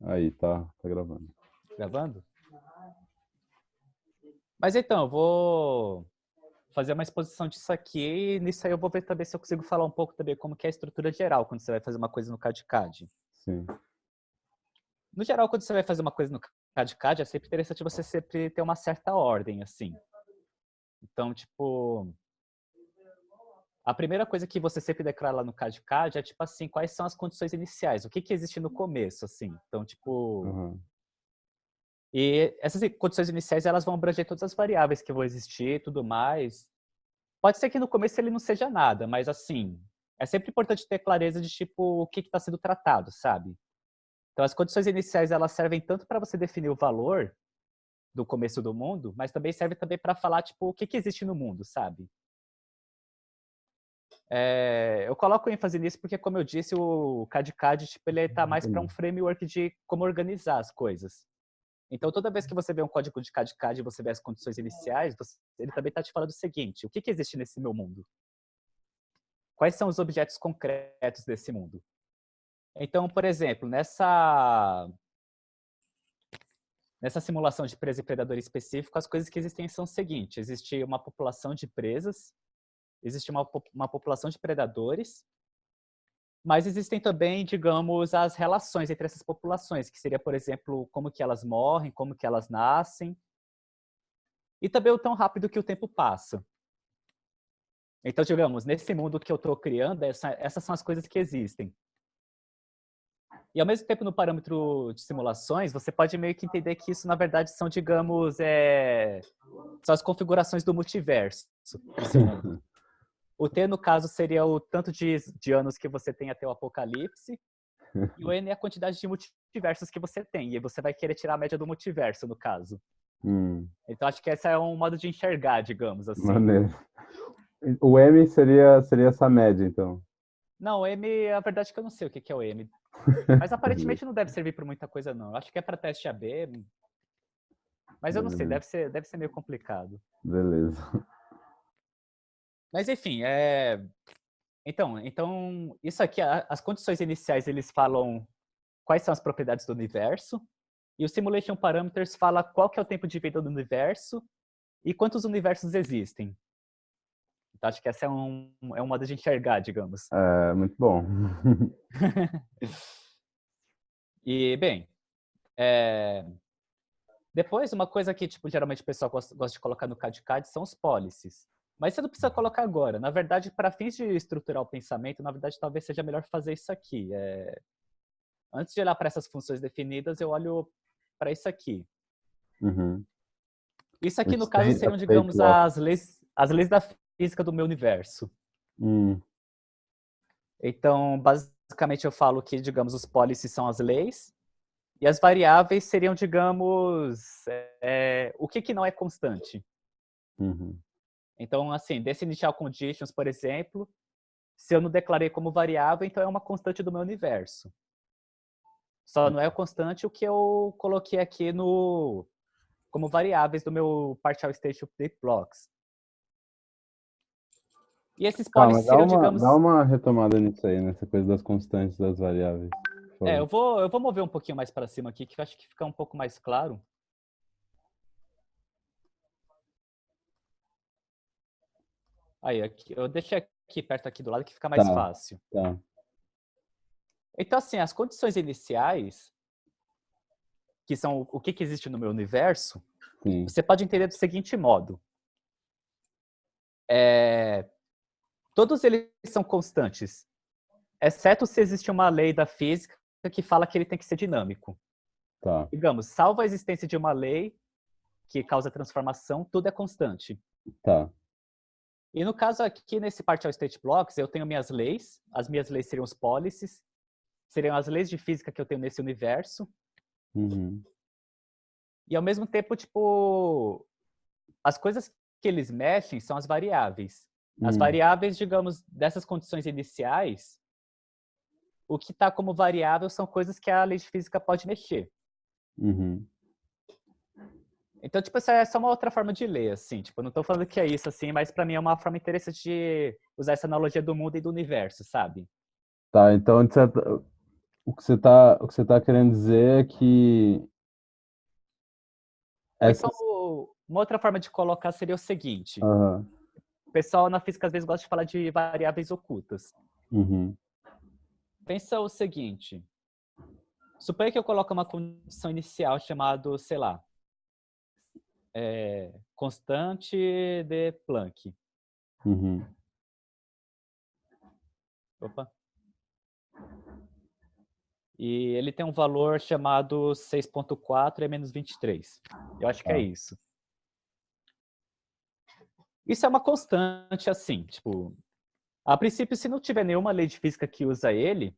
Aí, tá gravando. Gravando? Mas então, eu vou fazer uma exposição disso aqui e nisso aí eu vou ver também se eu consigo falar um pouco também como que é a estrutura geral quando você vai fazer uma coisa no CAD-CAD. Sim. No geral, quando você vai fazer uma coisa no CAD-CAD, é sempre interessante você sempre ter uma certa ordem, assim. Então, tipo, a primeira coisa que você sempre declara lá no CAD-CAD é, tipo assim, quais são as condições iniciais, o que que existe no começo, assim. Então, tipo... Aham. E essas condições iniciais, elas vão abranger todas as variáveis que vão existir e tudo mais. Pode ser que no começo ele não seja nada, mas assim, é sempre importante ter clareza de tipo o que está sendo tratado, sabe? Então as condições iniciais elas servem tanto para você definir o valor do começo do mundo, mas também serve também para falar tipo o que que existe no mundo, sabe? Eu coloco ênfase nisso porque, como eu disse, o CAD-CAD tipo, ele está mais para um framework de como organizar as coisas. Então, toda vez que você vê um código de CAD-CAD e você vê as condições iniciais, ele também está te falando o seguinte: o que que existe nesse meu mundo? Quais são os objetos concretos desse mundo? Então, por exemplo, nessa simulação de presa e predador específico, as coisas que existem são o seguinte: existe uma população de presas, existe uma população de predadores, mas existem também, digamos, as relações entre essas populações, que seria, por exemplo, como que elas morrem, como que elas nascem, e também o tão rápido que o tempo passa. Então, digamos, nesse mundo que eu estou criando, essas são as coisas que existem. E, ao mesmo tempo, no parâmetro de simulações, você pode meio que entender que isso, na verdade, são, digamos, são as configurações do multiverso desse mundo. O T, no caso, seria o tanto de anos que você tem até o apocalipse, e o N é a quantidade de multiversos que você tem, e aí você vai querer tirar a média do multiverso, no caso. Então, acho que esse é um modo de enxergar, digamos assim. Maneiro. O M seria essa média, então. Não, o M, a verdade é que eu não sei o que é o M. Mas Beleza. aparentemente não deve servir para muita coisa, não. Eu acho que é para teste AB, mas eu não sei, Beleza. deve ser meio complicado. Beleza. Mas enfim, então, isso aqui, as condições iniciais, eles falam quais são as propriedades do universo, e o Simulation Parameters fala qual que é o tempo de vida do universo e quantos universos existem. Então, acho que essa é um modo de enxergar, digamos. É, muito bom. E, bem, depois, uma coisa que tipo, geralmente o pessoal gosta de colocar no CAD-CAD são os policies. Mas você não precisa colocar agora. Na verdade, para fins de estruturar o pensamento, na verdade, talvez seja melhor fazer isso aqui. Antes de olhar para essas funções definidas, eu olho para isso aqui. Uhum. Isso aqui, no caso, A seriam, state digamos, block. as leis da física do meu universo. Hum. Então, basicamente, eu falo que, digamos, os policies são as leis, e as variáveis seriam, digamos, o que não é constante. Uhum. Então, assim, desse initial conditions, por exemplo, se eu não declarei como variável, então é uma constante do meu universo. Só não é constante o que eu coloquei aqui como variáveis do meu partial state update blocks. E esses Calma, policies seriam, dá digamos... uma retomada nisso aí, nessa coisa das constantes das variáveis, por Eu favor. vou mover um pouquinho mais para cima aqui, que eu acho que fica um pouco mais claro. Aí, aqui, eu deixei aqui perto aqui do lado que fica mais Tá, fácil. tá. Então, assim, as condições iniciais, que são o que existe no meu universo, Sim. você pode entender do seguinte modo. Todos eles são constantes, exceto se existe uma lei da física que fala que ele tem que ser dinâmico. Tá, Digamos, salvo a existência de uma lei que causa transformação, tudo é constante. tá. E no caso aqui, nesse partial state blocks, eu tenho minhas leis, as minhas leis seriam os policies, seriam as leis de física que eu tenho nesse universo, Uhum. e ao mesmo tempo, tipo, as coisas que eles mexem são as variáveis. As Uhum. variáveis, digamos, dessas condições iniciais, o que está como variável são coisas que a lei de física pode mexer. Uhum. Então, tipo, essa é só uma outra forma de ler, assim. Tipo, eu não estou falando que é isso, assim, mas para mim é uma forma interessante de usar essa analogia do mundo e do universo, sabe? Tá, então, o que você tá querendo dizer é que Ou então, essas... uma outra forma de colocar seria o seguinte. Aham. O pessoal na física às vezes gosta de falar de variáveis ocultas. Uhum. Pensa o seguinte. Suponha que eu coloque uma condição inicial chamada, sei lá, constante de Planck. Uhum. Opa. E ele tem um valor chamado 6,4 e menos 23. Eu acho que é Tá. isso. Isso é uma constante, assim, tipo... A princípio, se não tiver nenhuma lei de física que usa ele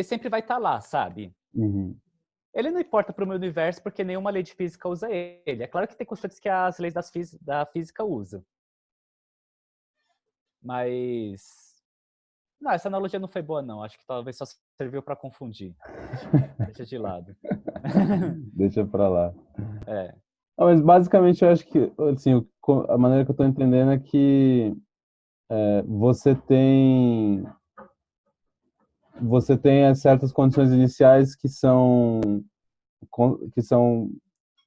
sempre vai estar lá, sabe? Uhum. Ele não importa para o meu universo porque nenhuma lei de física usa ele. É claro que tem constantes que as leis da física usam. Mas... Não, essa analogia não foi boa, não. Acho que talvez só serviu para confundir. Deixa de lado. Deixa pra lá. É. Ah, mas basicamente eu acho que, assim, a maneira que eu tô entendendo é que você tem certas condições iniciais que são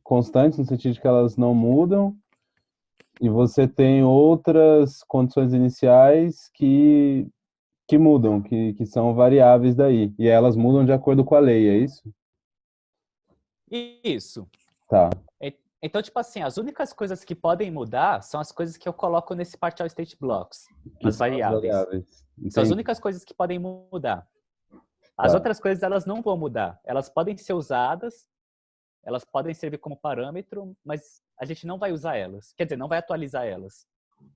constantes, no sentido de que elas não mudam, e você tem outras condições iniciais que mudam, que são variáveis daí, e elas mudam de acordo com a lei, é isso? Isso. Tá. Então, tipo assim, as únicas coisas que podem mudar são as coisas que eu coloco nesse partial state blocks, Que nas são as variáveis. variáveis. São as Entendi. únicas coisas que podem mudar. As Tá, outras coisas, elas não vão mudar. Elas podem ser usadas, elas podem servir como parâmetro, mas a gente não vai usar elas. Quer dizer, não vai atualizar elas.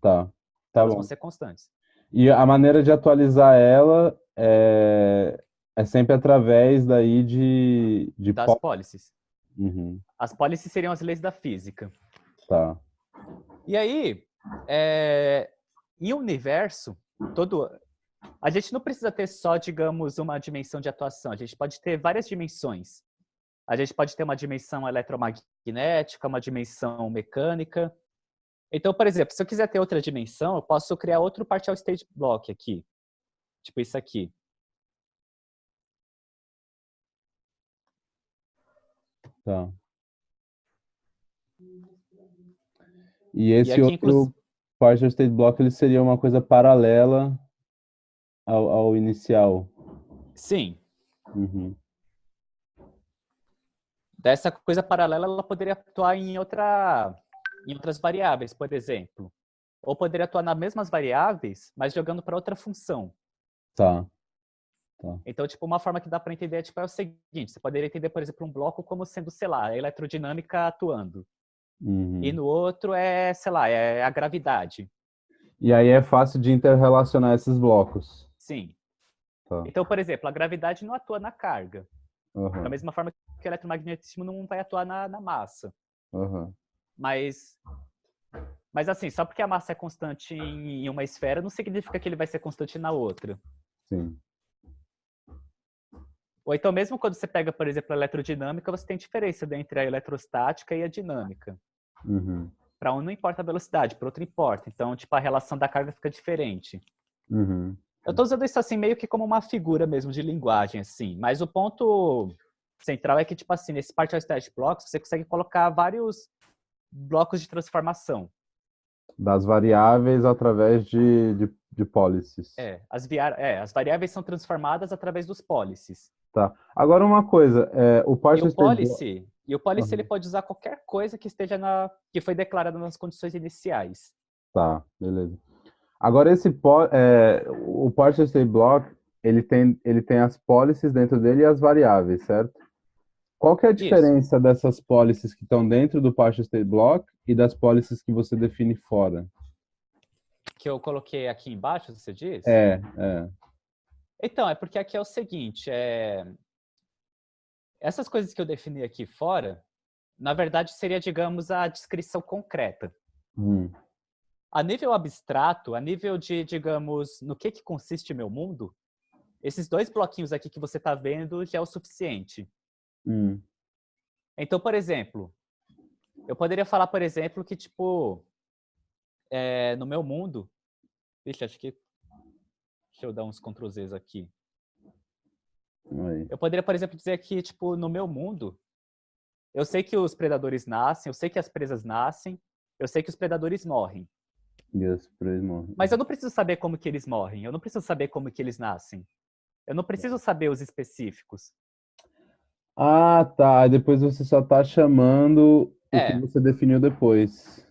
tá, tá Elas vão bom. ser constantes. E a maneira de atualizar ela é sempre através daí de Das pólices. Uhum, As pólices seriam as leis da física. tá. E aí, em um universo, todo... A gente não precisa ter só, digamos, uma dimensão de atuação. A gente pode ter várias dimensões. A gente pode ter uma dimensão eletromagnética, uma dimensão mecânica. Então, por exemplo, se eu quiser ter outra dimensão, eu posso criar outro partial state block aqui. Tipo isso aqui. Tá. E E esse aqui, inclusive... outro partial state block ele seria uma coisa paralela ao inicial. Sim. Uhum, Dessa coisa paralela, ela poderia atuar em outras variáveis, por exemplo. Ou poderia atuar nas mesmas variáveis, mas jogando para outra função. tá, tá. Então, tipo, uma forma que dá para entender tipo, é o seguinte: você poderia entender, por exemplo, um bloco como sendo, sei lá, a eletrodinâmica atuando. E Uhum. no outro é, sei lá, é a gravidade. E aí é fácil de interrelacionar esses blocos. Sim. Tá. Então, por exemplo, a gravidade não atua na carga. Da Aham, mesma forma que o eletromagnetismo não vai atuar na massa. aham. Mas assim, só porque a massa é constante em uma esfera, não significa que ele vai ser constante na outra. Sim. Ou então, mesmo quando você pega, por exemplo, a eletrodinâmica, você tem diferença entre a eletrostática e a dinâmica. Uhum, Para um não importa a velocidade, para outro importa. Então, tipo, a relação da carga fica diferente. uhum. Eu estou usando isso assim meio que como uma figura mesmo de linguagem, assim. Mas o ponto central é que, tipo assim, nesse partial state blocks, você consegue colocar vários blocos de transformação. Das variáveis através de policies. As variáveis são transformadas através dos policies. Tá. Agora uma coisa, o E o partial state block... policy, e o policy ele Aham. pode usar qualquer coisa que esteja que foi declarada nas condições iniciais. Tá, beleza. Agora o partial state block, ele tem as policies dentro dele e as variáveis, certo? Qual que é a Isso. diferença dessas policies que estão dentro do partial state block e das policies que você define fora? Que eu coloquei aqui embaixo, você diz? É. Então, é porque aqui é o seguinte, essas coisas que eu defini aqui fora, na verdade, seria, digamos, a descrição concreta. Hum, A nível abstrato, a nível de, digamos, no que consiste meu mundo, esses dois bloquinhos aqui que você está vendo já é o suficiente. hum, Então, por exemplo, eu poderia falar, por exemplo, que, tipo, no meu mundo... Vixe, acho que... Deixa eu dar uns Ctrl Zs aqui. Sei. Eu poderia, por exemplo, dizer que, tipo, no meu mundo, eu sei que os predadores nascem, eu sei que as presas nascem, eu sei que os predadores morrem. E as presas morrem. Mas eu não preciso saber como que eles morrem, eu não preciso saber como que eles nascem. Eu não preciso saber os específicos. Ah, tá. Depois você só tá chamando o que É. você definiu depois.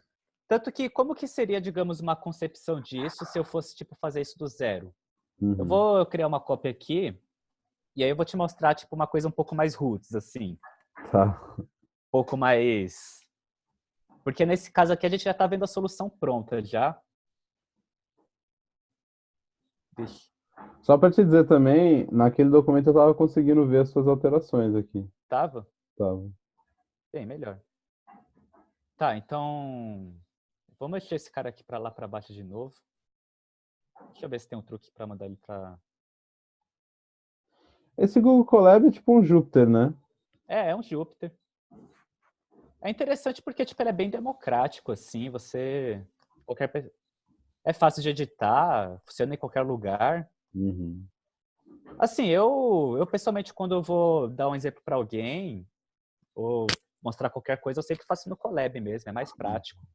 Tanto que, como que seria, digamos, uma concepção disso se eu fosse, tipo, fazer isso do zero? Eu Uhum. vou criar uma cópia aqui, e aí eu vou te mostrar, tipo, uma coisa um pouco mais roots, assim. Tá. Um pouco mais... Porque nesse caso aqui a gente já tá vendo a solução pronta, já. Deixa. Só para te dizer também, naquele documento eu tava conseguindo ver as suas alterações aqui. Tava? Tava. Bem, melhor. Tá, então... Vamos mexer esse cara aqui pra lá, pra baixo de novo. Deixa eu ver se tem um truque pra mandar ele pra... Esse Google Colab é tipo um Júpiter, né? É um Júpiter. É interessante porque, tipo, ele é bem democrático, assim, você... É fácil de editar, funciona em qualquer lugar. Uhum. Assim, eu pessoalmente, quando eu vou dar um exemplo para alguém, ou mostrar qualquer coisa, eu sempre faço no Colab mesmo, é mais prático.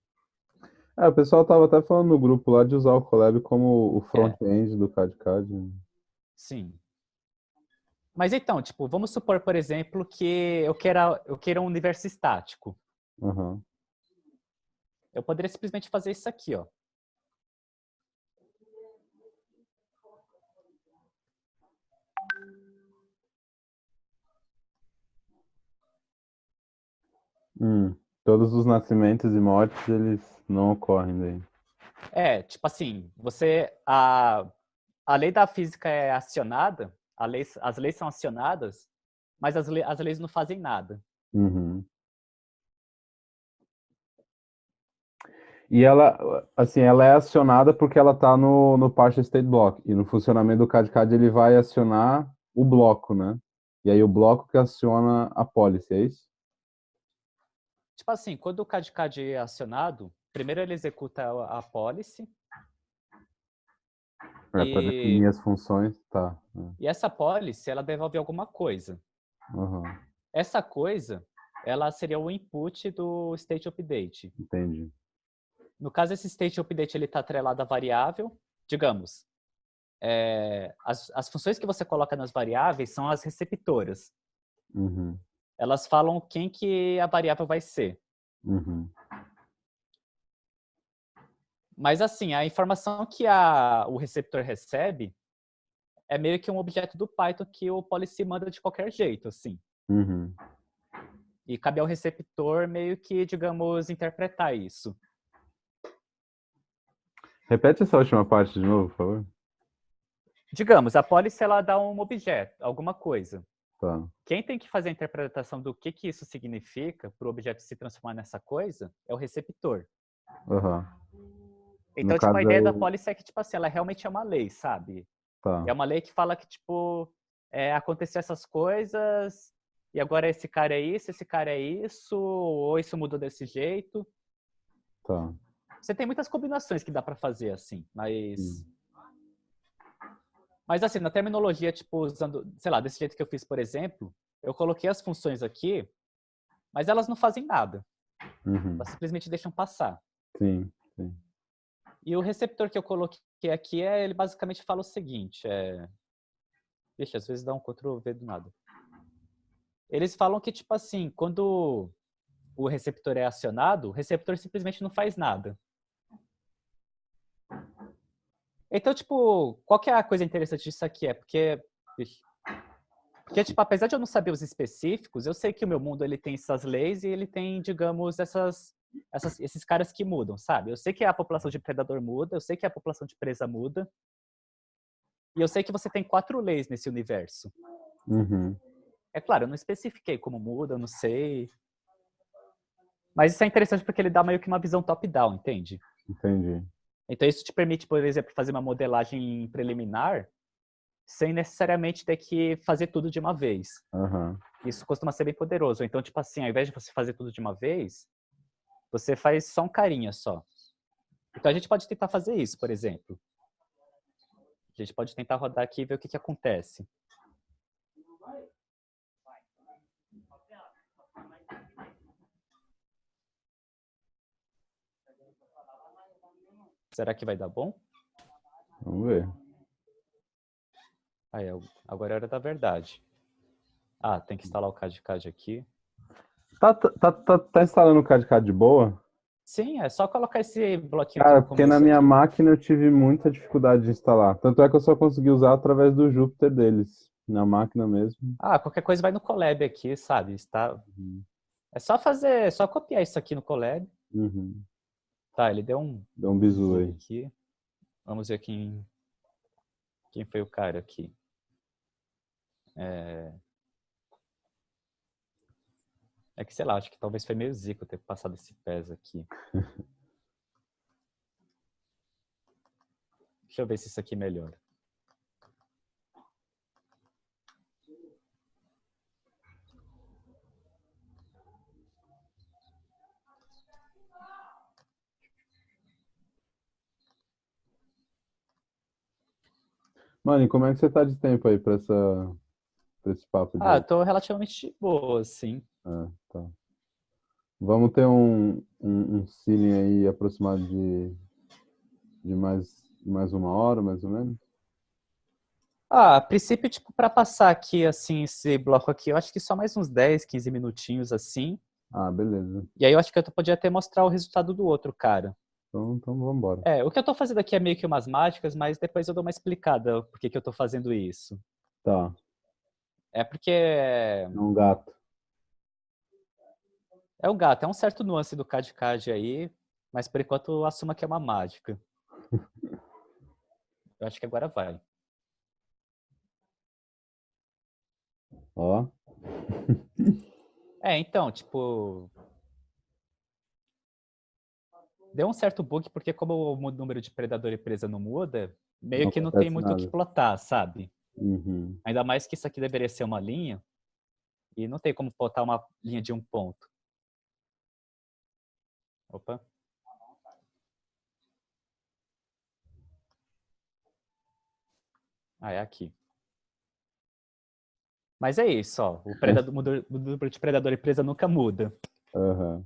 É, o pessoal tava até falando no grupo lá de usar o Colab como o É, front-end do CAD-CAD. Né? sim. Mas então, tipo, vamos supor, por exemplo, que eu queira um universo estático. Aham. Eu poderia simplesmente fazer isso aqui, ó. Todos os nascimentos e mortes, eles não ocorrem daí. É, tipo assim, a lei da física é acionada, as leis são acionadas, mas as leis não fazem nada. Uhum. E ela, assim, ela é acionada porque ela está no Partial State Block. E no funcionamento do CAD-CAD ele vai acionar o bloco, né? E aí o bloco que aciona a policy, é isso? Tipo assim, quando o CAD-CAD é acionado, primeiro ele executa a policy É, para definir e, as funções, tá. e essa policy ela devolve alguma coisa. Aham, Essa coisa, ela seria o input do state update. entendi. No caso, esse state update ele está atrelado à variável. Digamos, as funções que você coloca nas variáveis são as receptoras. Uhum, Elas falam quem que a variável vai ser. uhum, Mas assim, a informação que o receptor recebe é meio que um objeto do Python que o policy manda de qualquer jeito, assim. uhum. E cabe ao receptor meio que, digamos, interpretar isso. Repete essa última parte de novo, por favor. Digamos, a policy ela dá um objeto, alguma coisa. Tá. Quem tem que fazer a interpretação do que isso significa para o objeto se transformar nessa coisa é o receptor. Aham. No Então, tipo, a caso ideia da aí, policy é que, tipo assim, ela realmente é uma lei, sabe? tá, É uma lei que fala que, tipo, aconteceu essas coisas e agora esse cara é isso, ou isso mudou desse jeito. tá. Você tem muitas combinações que dá para fazer, assim, Hum, mas assim, na terminologia, tipo, usando, sei lá, desse jeito que eu fiz, por exemplo, eu coloquei as funções aqui, mas elas não fazem nada. Uhum. Elas simplesmente deixam passar. Sim, sim. E o receptor que eu coloquei aqui, ele basicamente fala o seguinte, Vixe, às vezes dá um Ctrl V do nada. Eles falam que, tipo assim, quando o receptor é acionado, o receptor simplesmente não faz nada. Então, tipo, qual que é a coisa interessante disso aqui? Porque, tipo, apesar de eu não saber os específicos, eu sei que o meu mundo ele tem essas leis e ele tem, digamos, esses caras que mudam, sabe? Eu sei que a população de predador muda, eu sei que a população de presa muda, e eu sei que você tem 4 leis nesse universo. Uhum. É claro, eu não especifiquei como muda, eu não sei. Mas isso é interessante porque ele dá meio que uma visão top-down, entende? Entendi. Então isso te permite, por exemplo, fazer uma modelagem preliminar sem necessariamente ter que fazer tudo de uma vez. Aham. Isso costuma ser bem poderoso. Então, tipo assim, ao invés de você fazer tudo de uma vez, você faz só um carinha só. Então a gente pode tentar fazer isso, por exemplo. A gente pode tentar rodar aqui e ver o que acontece. Será que vai dar bom? Vamos ver. Aí, agora é a hora da verdade. Ah, tem que instalar o CAD aqui. Tá instalando o CAD de boa? Sim, é só colocar esse bloquinho aqui Cara, no porque na começo minha aqui. máquina eu tive muita dificuldade de instalar. Tanto é que eu só consegui usar através do Jupyter deles. Na máquina mesmo. Ah, qualquer coisa vai no Colab aqui, sabe? Está... Uhum. É só fazer, só copiar isso aqui no Colab. Uhum. Tá, ele deu um Deu um bizu bug aí. aqui. Vamos ver quem foi o cara aqui. É que, sei lá, acho que talvez foi meio zico ter passado esse PES aqui. Deixa eu ver se isso aqui melhora. Mano, e como é que você tá de tempo aí pra esse papo Ah, eu de... tô relativamente de boa, assim. Ah, tá. Vamos ter um ceiling aí aproximado de mais uma hora, mais ou menos? Ah, a princípio, tipo, para passar aqui, assim, esse bloco aqui, eu acho que só mais uns 10, 15 minutinhos, assim. Ah, beleza. E aí eu acho que eu podia até mostrar o resultado do outro cara. Então vamos embora. É, o que eu tô fazendo aqui é meio que umas mágicas, mas depois eu dou uma explicada por que eu tô fazendo isso. Tá. É porque É um gato. é o gato, é um certo nuance do CAD aí, mas por enquanto assuma que é uma mágica. Eu acho que agora vai. Ó. É, então, tipo, deu um certo bug porque como o número de predador e presa não muda, Não meio que não tem acontece muito o que nada. plotar, sabe? Uhum. Ainda mais que isso aqui deveria ser uma linha, e não tem como plotar uma linha de um ponto. Opa. Ah, é aqui. Mas é isso, ó. O número de predador e presa nunca muda. Aham.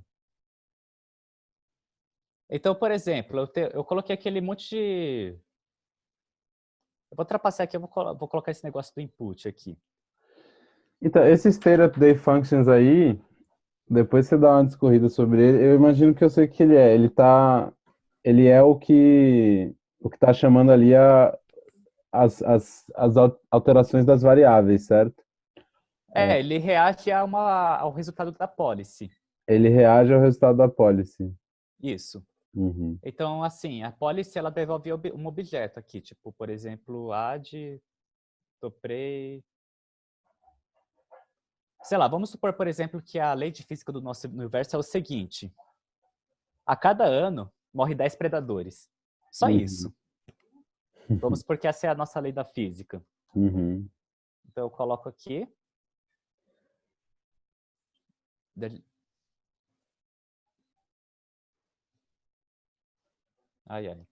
Então, por exemplo, eu coloquei aquele monte de... Eu vou trapacear aqui, vou colocar esse negócio do input aqui. Então, esse state update functions aí, depois você dá uma discorrida sobre ele. Eu imagino que eu sei o que ele é. Ele é o que tá chamando ali as alterações das variáveis, certo? É, ele reage ao resultado da policy. Ele reage ao resultado da policy. Isso. Uhum. Então, assim, a policy, ela devolve um objeto aqui, tipo, por exemplo, add, toprei... Sei lá, vamos supor, por exemplo, que a lei de física do nosso universo é o seguinte. A cada ano, morre 10 predadores. Só Uhum. isso. Vamos supor que essa é a nossa lei da física. Uhum. Então, eu coloco aqui. Ai, ai.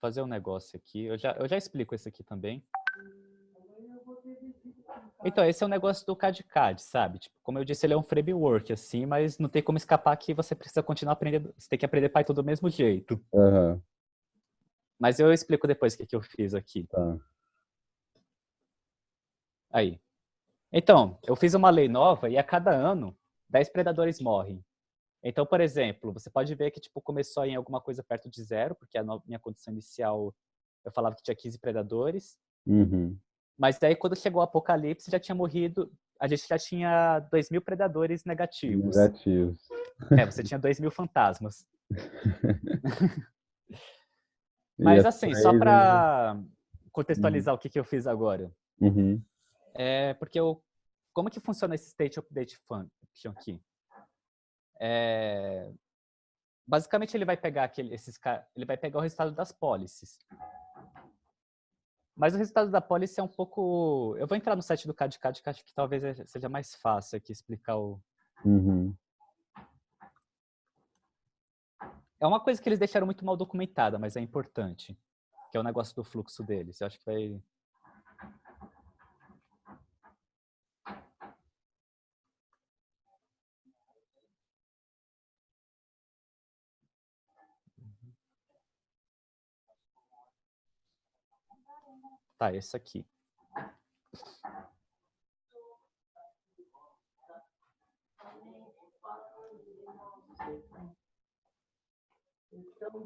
Fazer um negócio aqui. Eu já explico esse aqui também. Então, esse é o negócio do CAD, sabe? Tipo, como eu disse, ele é um framework, assim, mas não tem como escapar que você precisa continuar aprendendo. Você tem que aprender Python do mesmo jeito. Aham. Mas eu explico depois o que eu fiz aqui. Tá. Aí. Então, eu fiz uma lei nova e a cada ano, 10 predadores morrem. Então, por exemplo, você pode ver que tipo, começou em alguma coisa perto de zero, porque a minha condição inicial eu falava que tinha 15 predadores. Uhum. Mas daí, quando chegou o apocalipse, já tinha morrido. A gente já tinha 2.000 predadores negativos. Negativos. É, você tinha 2.000 fantasmas. E Mas as assim, só três ainda. para Uhum. contextualizar o que eu fiz agora. Uhum. É porque como que funciona esse state update function aqui? Basicamente, ele vai pegar ele vai pegar o resultado das policies. Mas o resultado da policy é um pouco... Eu vou entrar no site do CAD, que acho que talvez seja mais fácil aqui explicar o... Uhum. É uma coisa que eles deixaram muito mal documentada, mas é importante. Que é o negócio do fluxo deles. Eu acho que vai... Tá, esse aqui.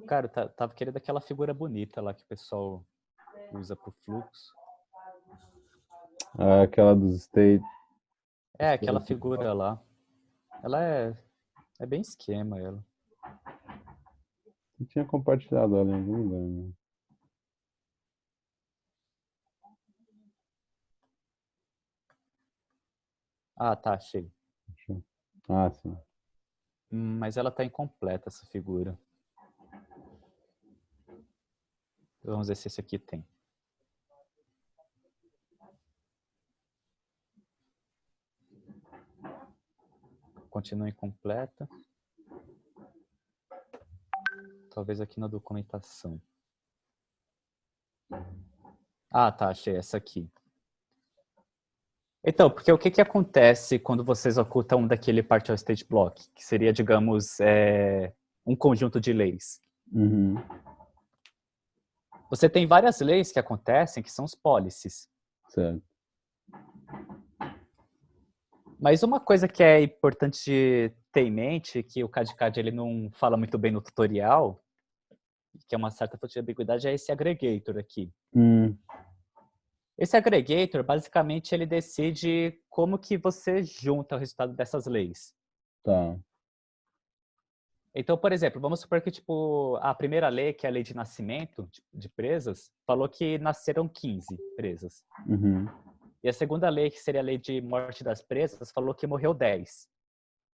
Cara, tava querendo aquela figura bonita lá que o pessoal usa pro fluxo. Ah, aquela dos state. É, aquela figura lá. Ela é bem esquema, ela. Eu tinha compartilhado ela em algum lugar, né? Ah, tá, achei. Ah, sim. Mas ela tá incompleta, essa figura. Vamos ver se esse aqui tem. Continua incompleta. Talvez aqui na documentação. Ah, tá, achei essa aqui. Então, porque o que acontece quando você executa um daquele partial state block, que seria, digamos, um conjunto de leis? Uhum. Você tem várias leis que acontecem, que são os policies. Certo. Mas uma coisa que é importante ter em mente, que o CAD-CAD ele não fala muito bem no tutorial, que é uma certa fonte de ambiguidade, é esse aggregator aqui. Esse aggregator, basicamente, ele decide como que você junta o resultado dessas leis. Tá. Então, por exemplo, vamos supor que tipo, a primeira lei, que é a lei de nascimento de presas, falou que nasceram 15 presas. Uhum. E a segunda lei, que seria a lei de morte das presas, falou que morreu 10.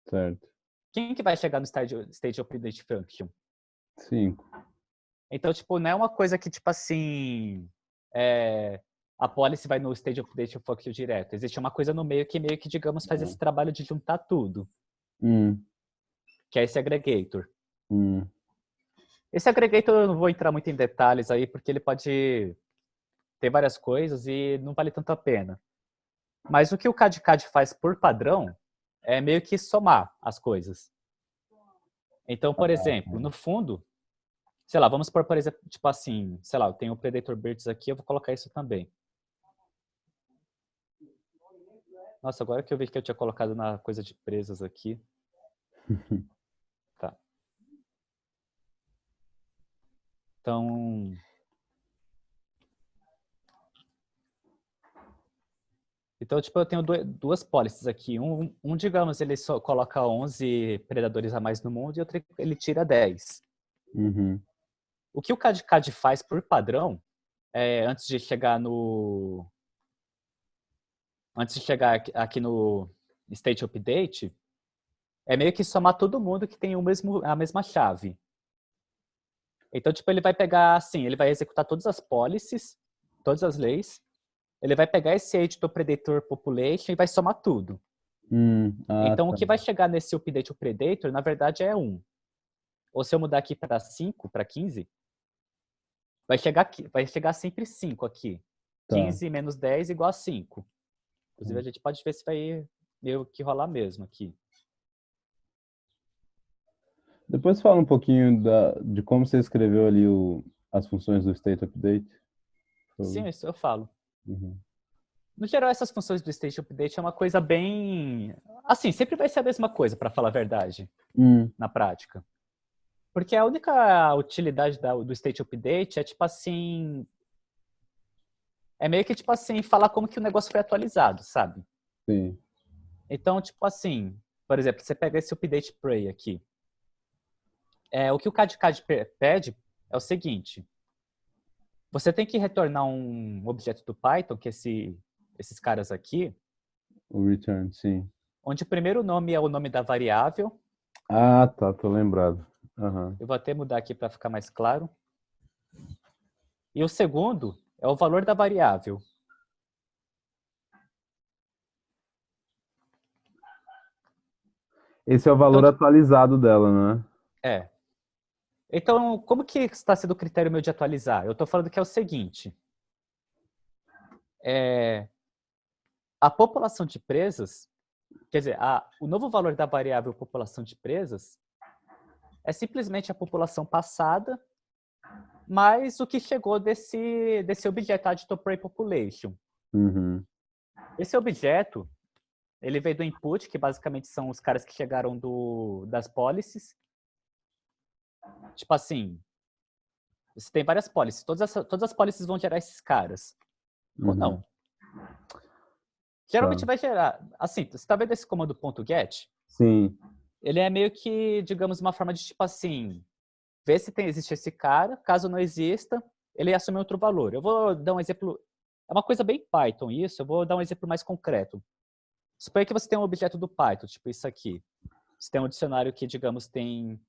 Certo. Quem que vai chegar no stage of update function? 5. Então, tipo, não é uma coisa que, tipo assim, a policy vai no stage of update function direto. Existe uma coisa no meio, que digamos, faz esse trabalho de juntar tudo. Que é esse aggregator. Esse aggregator eu não vou entrar muito em detalhes aí, porque ele pode ter várias coisas e não vale tanto a pena. Mas o que o CAD-CAD faz por padrão é meio que somar as coisas. Então, por exemplo, no fundo, sei lá, vamos por exemplo, tipo assim, sei lá, eu tenho o Predator Birds aqui, eu vou colocar isso também. Nossa, agora que eu vi que eu tinha colocado na coisa de presas aqui. Tá. Então, tipo, eu tenho duas policies aqui. Digamos, ele só coloca 11 predadores a mais no mundo e outro ele tira 10. Uhum. O que o CAD-CAD faz por padrão, antes de chegar aqui no State Update, é meio que somar todo mundo que tem a mesma chave. Então, tipo, ele vai pegar, assim, ele vai executar todas as policies, todas as leis, ele vai pegar esse age do Predator Population e vai somar tudo. Então, Tá. o que vai chegar nesse update Predator, na verdade, é 1. Ou se eu mudar aqui para 5, para 15, vai chegar sempre 5 aqui. Tá. 15 menos 10 igual a 5. Inclusive, a gente pode ver se vai meio que rolar mesmo aqui. Depois fala um pouquinho de como você escreveu ali as funções do state update. Sim, isso eu falo. Uhum. No geral, essas funções do state update é uma coisa bem... Assim, sempre vai ser a mesma coisa, para falar a verdade, na prática. Porque a única utilidade do state update é, tipo assim... É meio que, tipo assim, falar como que o negócio foi atualizado, sabe? Sim. Então, tipo assim, por exemplo, você pega esse update pray aqui. O que o CAD-CAD pede é o seguinte. Você tem que retornar um objeto do Python, que esses caras aqui. O return, sim. Onde o primeiro nome é o nome da variável. Ah, tá, tô lembrado. Uhum. Eu vou até mudar aqui para ficar mais claro. E o segundo é o valor da variável. Esse é o valor então, atualizado dela, né? Então, como que está sendo o critério meu de atualizar? Eu estou falando que é o seguinte. A população de presas, quer dizer, o novo valor da variável população de presas é simplesmente a população passada mas o que chegou desse objeto Editor Pre-Population. Uhum. Esse objeto, ele veio do input, que basicamente são os caras que chegaram das policies. Tipo assim, você tem várias policies. Todas as policies vão gerar esses caras. Ou não. Geralmente Tá. vai gerar... Assim, você tá vendo esse comando .get? Sim. Ele é meio que, digamos, uma forma de, tipo assim, ver se existe esse cara. Caso não exista, ele assume outro valor. Eu vou dar um exemplo... É uma coisa bem Python isso. Eu vou dar um exemplo mais concreto. Suponha que você tem um objeto do Python, tipo isso aqui. Você tem um dicionário que, digamos, tem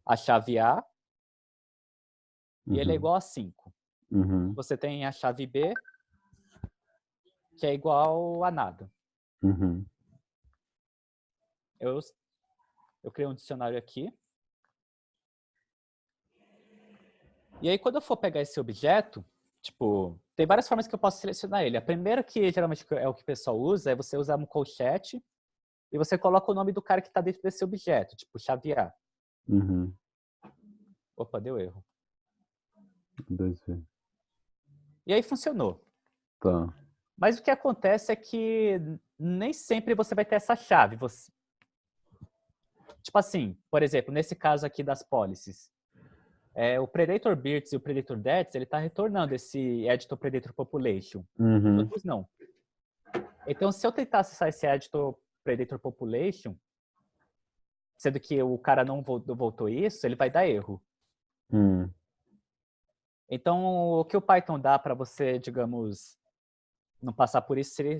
a chave A e ele é igual a 5. Uhum. Você tem a chave B, que é igual a nada. Uhum. Eu criei um dicionário aqui. E aí, quando eu for pegar esse objeto, tipo, tem várias formas que eu posso selecionar ele. A primeira, que geralmente é o que o pessoal usa, é você usar um colchete e você coloca o nome do cara que está dentro desse objeto, tipo, chave A. Uhum. Opa, deu erro. 2V. E aí funcionou. Tá. Mas o que acontece é que nem sempre você vai ter essa chave. Tipo assim, por exemplo, nesse caso aqui das policies, o Predator Birds e o Predator Deaths, ele está retornando esse Editor Predator Population. Os Uhum. outros não. Então, se eu tentar acessar esse Editor Predator Population, sendo que o cara não voltou isso, ele vai dar erro. Então, o que o Python dá para você, digamos, não passar por isso, seria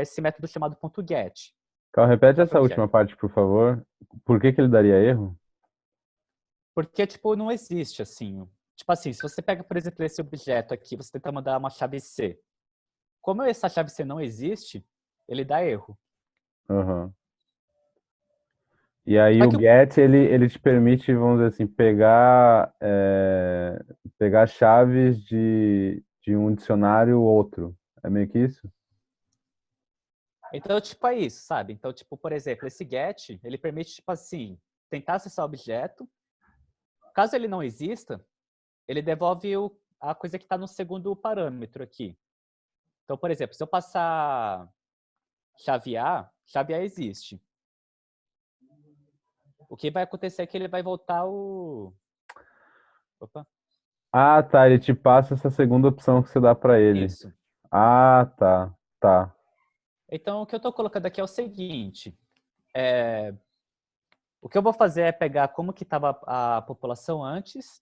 esse método chamado .get. Calma, repete Qual que é o essa objeto? última parte, por favor. Por que ele daria erro? Porque, tipo, não existe, assim. Tipo assim, se você pega, por exemplo, esse objeto aqui, você tenta mandar uma chave C. Como essa chave C não existe, ele dá erro. Uhum. E aí Só o que get, ele te permite, vamos dizer assim, pegar chaves de um dicionário ou outro. É meio que isso? Então, tipo, é isso, sabe? Então, tipo, por exemplo, esse get, ele permite, tipo assim, tentar acessar o objeto. Caso ele não exista, ele devolve a coisa que está no segundo parâmetro aqui. Então, por exemplo, se eu passar chave A existe. O que vai acontecer é que ele vai voltar o... Opa, Ah, tá. Ele te passa essa segunda opção que você dá para ele. isso. Ah, tá. Tá. Então, o que eu estou colocando aqui é o seguinte. O que eu vou fazer é pegar como que estava a população antes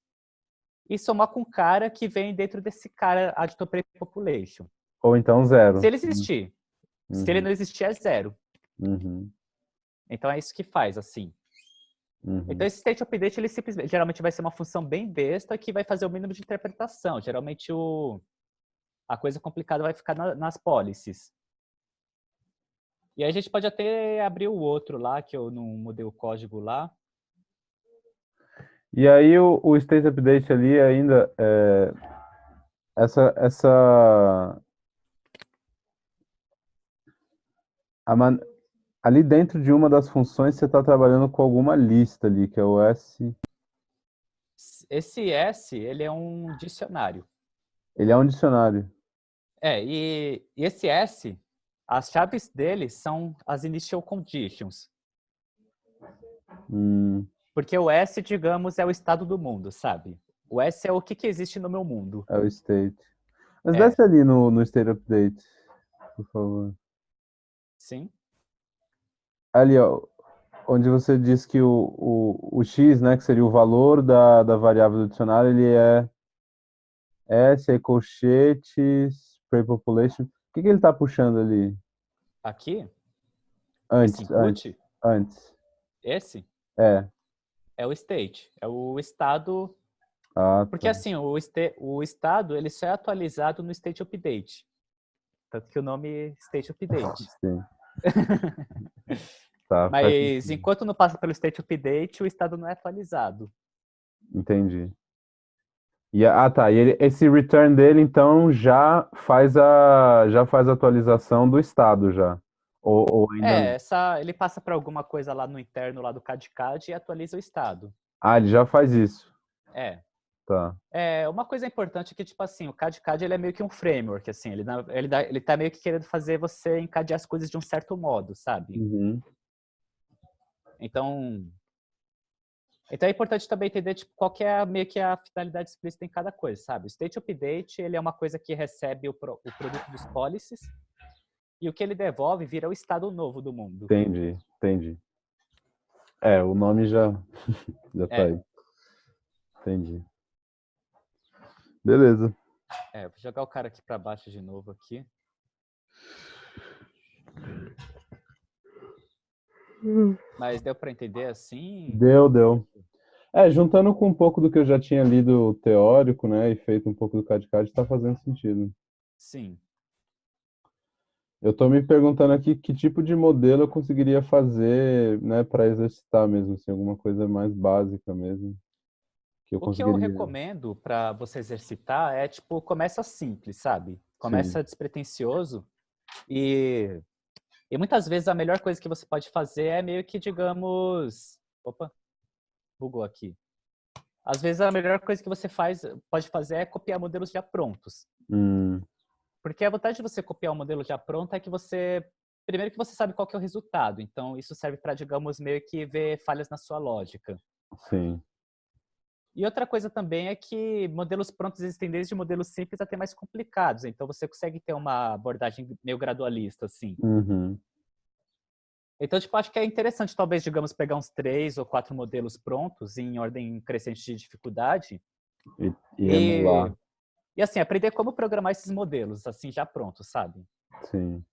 e somar com o cara que vem dentro desse cara Editor Population. Ou então Se zero. ele existir. Se ele Uhum. não existir, é zero. Uhum. Então, é isso que faz, assim. Então, Uhum. esse state update, ele simplesmente, geralmente vai ser uma função bem besta que vai fazer o mínimo de interpretação. Geralmente, a coisa complicada vai ficar nas policies. E aí a gente pode até abrir o outro lá, que eu não mudei o código lá. E aí o state update ali ainda, essa a man- ali dentro de uma das funções você está trabalhando com alguma lista ali, que é o S. Esse S, ele é um dicionário. Ele é um dicionário. E esse S, as chaves dele são as initial conditions. Hum, Porque o S, digamos, é o estado do mundo, sabe? O S é o que existe no meu mundo. é o state. Mas É, desce ali no state update, por favor. sim. Ali, ó, onde você diz que o X, né, que seria o valor da variável do dicionário, ele é S, aí colchetes, prepopulation. O que ele está puxando ali? Aqui, esse Antes, antes, input, antes. esse, É. é o state. É o estado. Ah, Porque tá. assim, o estado, ele só é atualizado no state update. Tanto que o nome é state update. Sim. Tá, faz Mas sentido. enquanto não passa pelo state update, o estado não é atualizado. Entendi. Tá. Esse return dele, então, já faz a atualização do estado já. Ou ainda não. Ele passa para alguma coisa lá no interno lá do CAD-CAD e atualiza o estado. Ah, ele já faz isso. É. Tá. Uma coisa importante é que, tipo assim, o CAD ele é meio que um framework, assim, ele tá meio que querendo fazer você encadear as coisas de um certo modo, sabe? Uhum. Então, então é importante também entender tipo, qual que é meio que a finalidade explícita em cada coisa, sabe? O state update, ele é uma coisa que recebe o produto dos policies e o que ele devolve vira o estado novo do mundo. Entendi, entendi. O nome já tá É, aí. Entendi. Beleza. vou jogar o cara aqui para baixo de novo aqui. Mas deu para entender assim? Deu. Juntando com um pouco do que eu já tinha lido teórico, né, e feito um pouco do CAD-CAD, tá fazendo sentido. Sim. Eu tô me perguntando aqui que tipo de modelo eu conseguiria fazer, né, para exercitar mesmo, assim, alguma coisa mais básica mesmo, que eu O que eu conseguiria. recomendo para você exercitar é, tipo, começa simples, sabe? Sim. Começa despretensioso e muitas vezes a melhor coisa que você pode fazer é meio que, digamos... Opa, bugou aqui. Às vezes a melhor coisa que você pode fazer é copiar modelos já prontos. Hum, Porque a vantagem de você copiar um modelo já pronto é que você... Primeiro que você sabe qual que é o resultado. Então, isso serve para, digamos, meio que ver falhas na sua lógica. sim. E outra coisa também é que modelos prontos existem desde modelos simples até mais complicados. Então, você consegue ter uma abordagem meio gradualista, assim. Uhum. Então, tipo, acho que é interessante, talvez, digamos, pegar uns 3 ou 4 modelos prontos em ordem crescente de dificuldade E e, emular, assim, aprender como programar esses modelos, assim, já prontos, sabe? sim.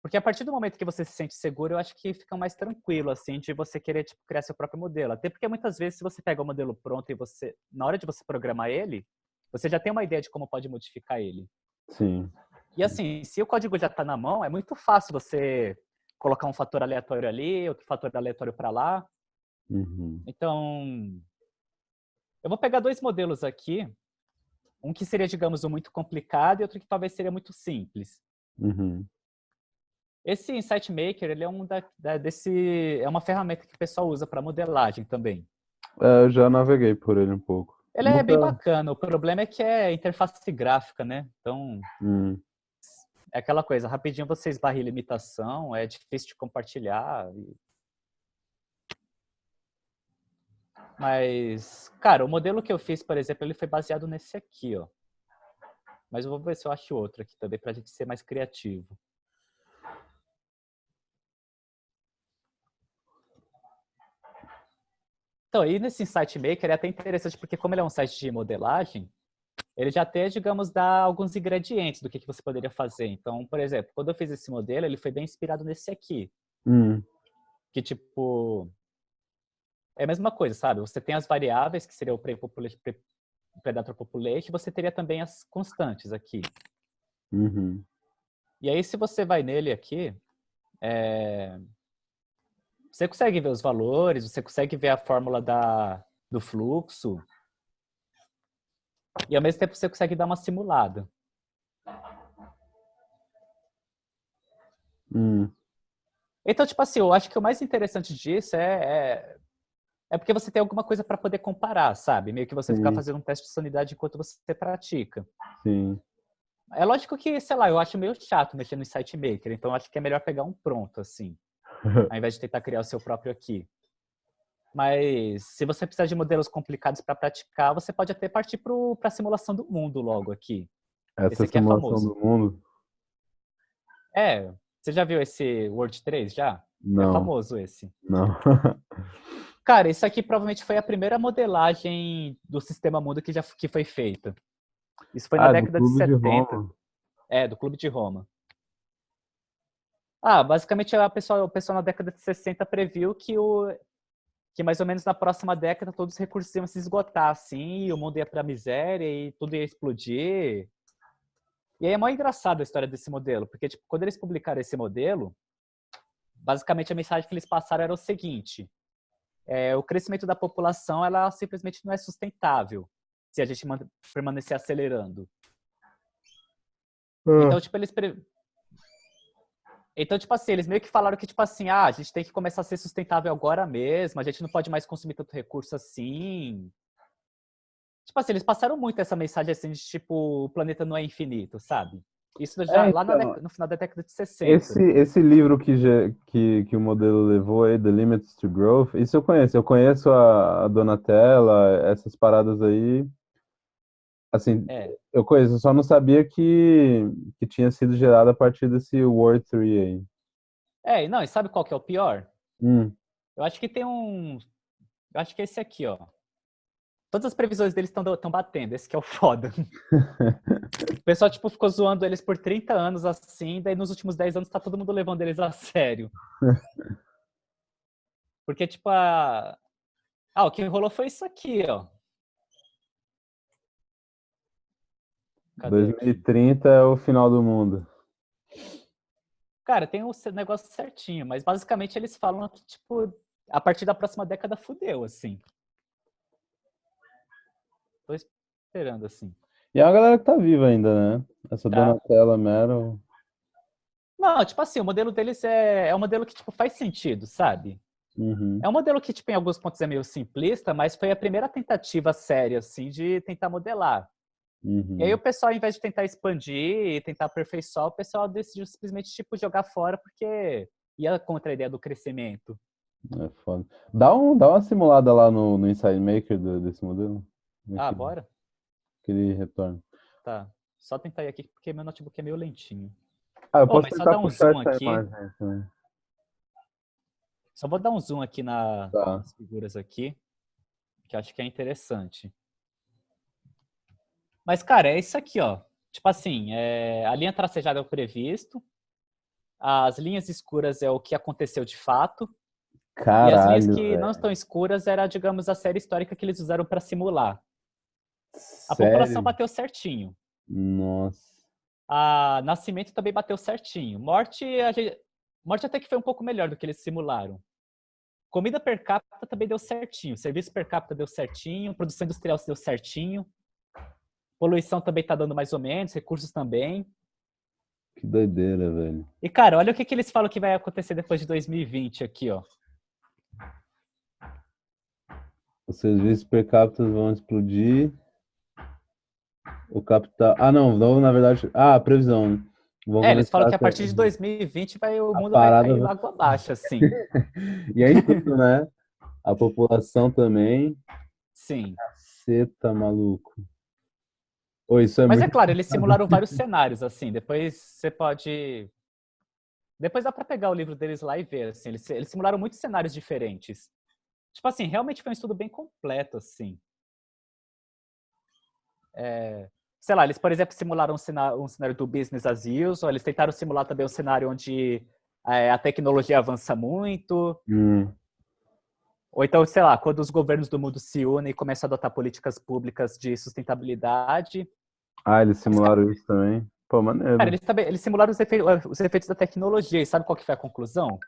Porque a partir do momento que você se sente seguro, eu acho que fica mais tranquilo, assim, de você querer, tipo, criar seu próprio modelo. Até porque muitas vezes, se você pega o modelo pronto e você, na hora de você programar ele, você já tem uma ideia de como pode modificar ele. Sim. E assim, se o código já está na mão, é muito fácil você colocar um fator aleatório ali, outro fator aleatório para lá. Uhum. Então, eu vou pegar dois modelos aqui, um que seria, digamos, um muito complicado e outro que talvez seria muito simples. Uhum. Esse Insight Maker, ele é é uma ferramenta que o pessoal usa para modelagem também. Eu já naveguei por ele um pouco. Ele é Nunca. bem bacana, o problema é que é interface gráfica, né? Então, Hum. é aquela coisa, rapidinho você esbarra em limitação, é difícil de compartilhar. Mas, cara, o modelo que eu fiz, por exemplo, ele foi baseado nesse aqui, ó. Mas eu vou ver se eu acho outro aqui também, pra gente ser mais criativo. Então, aí nesse Insight Maker é até interessante, porque como ele é um site de modelagem, ele já até, digamos, dá alguns ingredientes do que você poderia fazer. Então, por exemplo, quando eu fiz esse modelo, ele foi bem inspirado nesse aqui. Hum. Que, tipo, é a mesma coisa, sabe? Você tem as variáveis, que seria o Predator Population, você teria também as constantes aqui. Uhum. E aí, se você vai nele aqui, você consegue ver os valores, você consegue ver a fórmula do fluxo, e ao mesmo tempo você consegue dar uma simulada. Hum. Então, tipo assim, eu acho que o mais interessante disso é porque você tem alguma coisa para poder comparar, sabe? Meio que você ficar Sim, fazendo um teste de sanidade enquanto você pratica. sim. É lógico que, sei lá, eu acho meio chato mexer no Insight Maker, então eu acho que é melhor pegar um pronto, assim, ao invés de tentar criar o seu próprio aqui. Mas se você precisar de modelos complicados para praticar, você pode até partir para a simulação do mundo logo aqui. Essa Esse aqui é simulação famoso. do mundo? Você já viu esse Word 3 já? É Não, famoso esse. não. Cara, isso aqui provavelmente foi a primeira modelagem do sistema mundo que foi feita. Isso foi na Ah, do década de Clube de 70. Roma. Do Clube de Roma. Basicamente o pessoal na década de 60 previu que mais ou menos na próxima década todos os recursos iam se esgotar, assim, e o mundo ia pra miséria e tudo ia explodir. E aí é mó engraçado a história desse modelo, porque tipo, quando eles publicaram esse modelo, basicamente a mensagem que eles passaram era o seguinte: o crescimento da população ela simplesmente não é sustentável se a gente permanecer acelerando. Ah, Então, tipo, então, tipo assim, eles meio que falaram que, tipo assim, a gente tem que começar a ser sustentável agora mesmo, a gente não pode mais consumir tanto recurso assim. Tipo assim, eles passaram muito essa mensagem assim de tipo, o planeta não é infinito, sabe? Isso já lá Então, no final da década de 60. esse livro que o modelo levou aí, The Limits to Growth, isso eu conheço. Eu conheço a Donatella, essas paradas aí. Assim, É. eu conheço, eu só não sabia que tinha sido gerado a partir desse Word 3 aí. É, e não, e sabe qual que é o pior? Hum. Eu acho que tem um. Eu acho que é esse aqui, ó. Todas as previsões deles estão batendo, esse que é o foda. O pessoal, tipo, ficou zoando eles por 30 anos assim, daí nos últimos 10 anos tá todo mundo levando eles a sério. Porque, tipo, o que rolou foi isso aqui, ó. Cadê aqui? 2030 é o final do mundo. Cara, tem o negócio certinho, mas basicamente eles falam que, tipo, a partir da próxima década fudeu, assim. Tô esperando, assim. E é uma galera que tá viva ainda, né? Essa Tá? Donatella Meryl. Não, tipo assim, o modelo deles é um modelo que, tipo, faz sentido, sabe? Uhum, É um modelo que, tipo, em alguns pontos é meio simplista, mas foi a primeira tentativa séria, assim, de tentar modelar. E aí o uhum. pessoal, ao invés de tentar expandir e tentar aperfeiçoar, o pessoal decidiu simplesmente, tipo, jogar fora porque ia contra a ideia do crescimento. É foda. Dá uma simulada lá no Inside Maker desse modelo. Como é Ah, bora? que ele retorna. Tá. Só tentar ir aqui porque meu notebook é meio lentinho. Ah, eu Oh, posso mas só tentar dar um puxar zoom essa aqui. imagem aí também. Só vou dar um zoom aqui Tá. nas figuras aqui, que eu acho que é interessante. Mas, cara, é isso aqui, ó. Tipo assim, a linha tracejada é o previsto, as linhas escuras é o que aconteceu de fato, e as linhas Caralho, que não velho. estão escuras era, digamos, a série histórica que eles usaram para simular. A população Sério? bateu certinho. Nossa. A nascimento também bateu certinho. Morte até que foi um pouco melhor do que eles simularam. Comida per capita também deu certinho. Serviço per capita deu certinho. Produção industrial deu certinho. Poluição também tá dando mais ou menos. Recursos também. Que doideira, velho. E, cara, olha o que eles falam que vai acontecer depois de 2020 aqui, ó. Os serviços per capita vão explodir. O capital. Ah, não, na verdade. Ah, a previsão, né? Vão Eles falam começar que a partir de a 2020 o a mundo vai parada. cair água abaixo, assim. E é em tudo, né? A população também. Sim. Caceta, maluco. Ô, isso é Mas é muito. claro, eles simularam vários cenários, assim. Depois você pode. Depois dá pra pegar o livro deles lá e ver, assim. Eles simularam muitos cenários diferentes. Tipo assim, realmente foi um estudo bem completo, assim. Sei lá, eles, por exemplo, simularam um cenário do business as usual, eles tentaram simular também um cenário onde a tecnologia avança muito, Hum. ou então, sei lá, quando os governos do mundo se unem e começam a adotar políticas públicas de sustentabilidade. Ah, eles Mas, simularam isso também. Pô, cara, maneiro. eles simularam os efeitos da tecnologia, e sabe qual que foi a conclusão?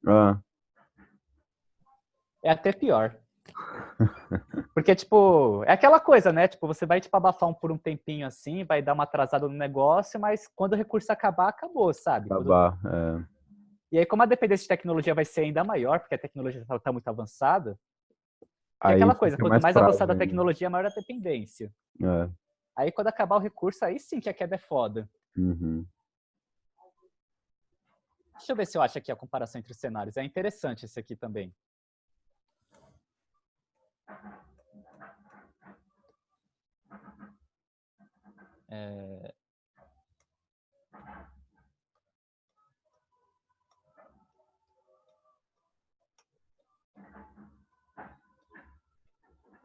Ah, É até pior. Porque, tipo, é aquela coisa, né? Tipo, você vai, tipo, abafar por um tempinho assim, vai dar uma atrasada no negócio, mas quando o recurso acabar, acabou, sabe? acabar. É. E aí, como a dependência de tecnologia vai ser ainda maior, porque a tecnologia está muito avançada, que é Aí aquela coisa, fica quanto mais mais frágil avançada a ainda. tecnologia, maior a dependência. É. Aí, quando acabar o recurso, aí sim que a queda é foda. Uhum. Deixa eu ver se eu acho aqui a comparação entre os cenários. É interessante esse aqui também.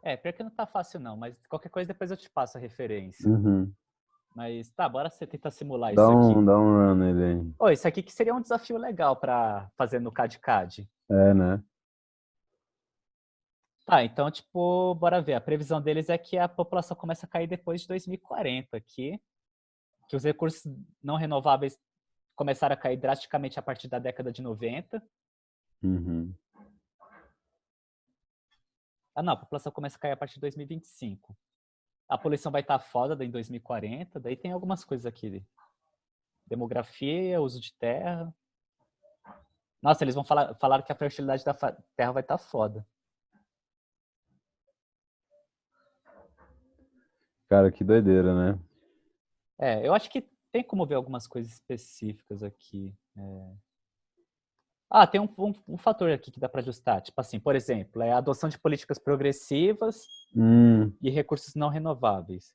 É, pior que não tá fácil não, mas qualquer coisa depois eu te passo a referência. Uhum. Mas tá, bora você tentar simular isso aqui. Dá um run nele aí. Oh, isso aqui que seria um desafio legal para fazer no CAD-CAD. É, né? Tá, então, tipo, bora ver. A previsão deles é que a população começa a cair depois de 2040 aqui, que os recursos não renováveis começaram a cair drasticamente a partir da década de 90. Uhum. Ah, não, a população começa a cair a partir de 2025. A poluição vai estar foda em 2040, daí tem algumas coisas aqui. Demografia, uso de terra. Nossa, eles vão falar que a fertilidade da terra vai estar foda. Cara, que doideira, né? Eu acho que tem como ver algumas coisas específicas aqui. Ah, tem um fator aqui que dá para ajustar. Tipo assim, por exemplo, é a adoção de políticas progressivas Hum. e recursos não renováveis.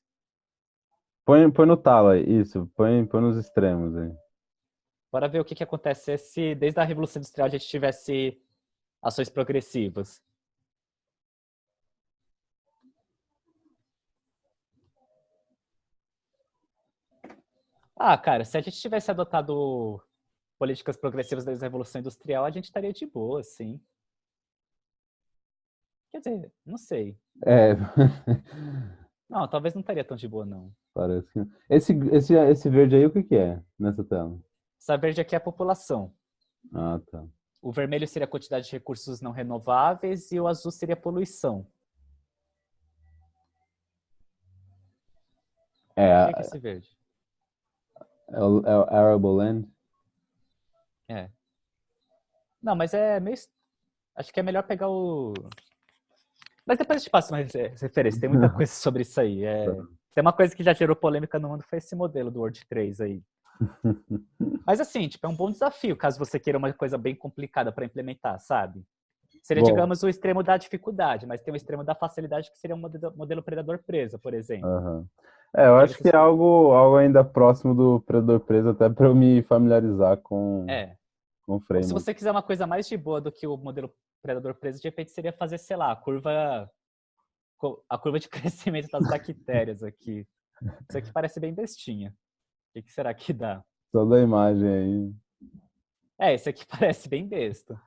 Põe no talo aí, isso. Põe nos extremos aí. Bora ver o que acontece se desde a Revolução Industrial a gente tivesse ações progressivas. Ah, cara, se a gente tivesse adotado políticas progressivas desde a Revolução Industrial, a gente estaria de boa, sim. Quer dizer, não sei. É, Não, talvez não estaria tão de boa, não. parece que. Esse verde aí, o que que é nessa tela? Essa verde aqui é a população. Ah, tá. O vermelho seria a quantidade de recursos não renováveis e o azul seria a poluição. O que é É, esse verde? é o Arable Land? É. Não, mas é meio. Acho que é melhor pegar o. Mas depois eu te passo mais referência. Tem muita coisa sobre isso aí. Tem uma coisa que já gerou polêmica no mundo, foi esse modelo do Word 3 aí. Mas assim, tipo, é um bom desafio, caso você queira uma coisa bem complicada para implementar, sabe? Seria, Bom, digamos, o extremo da dificuldade, mas tem o extremo da facilidade, que seria um modelo predador preso, por exemplo. aham. Eu Que aí acho você que é algo ainda próximo do Predador Preso, até para eu me familiarizar É. com o Ou se framework. você quiser uma coisa mais de boa do que o modelo predador preso, de repente seria fazer, sei lá, a curva de crescimento das bactérias aqui. Isso aqui parece bem bestinha. O que será que dá? Toda a imagem aí. Esse aqui parece bem besta.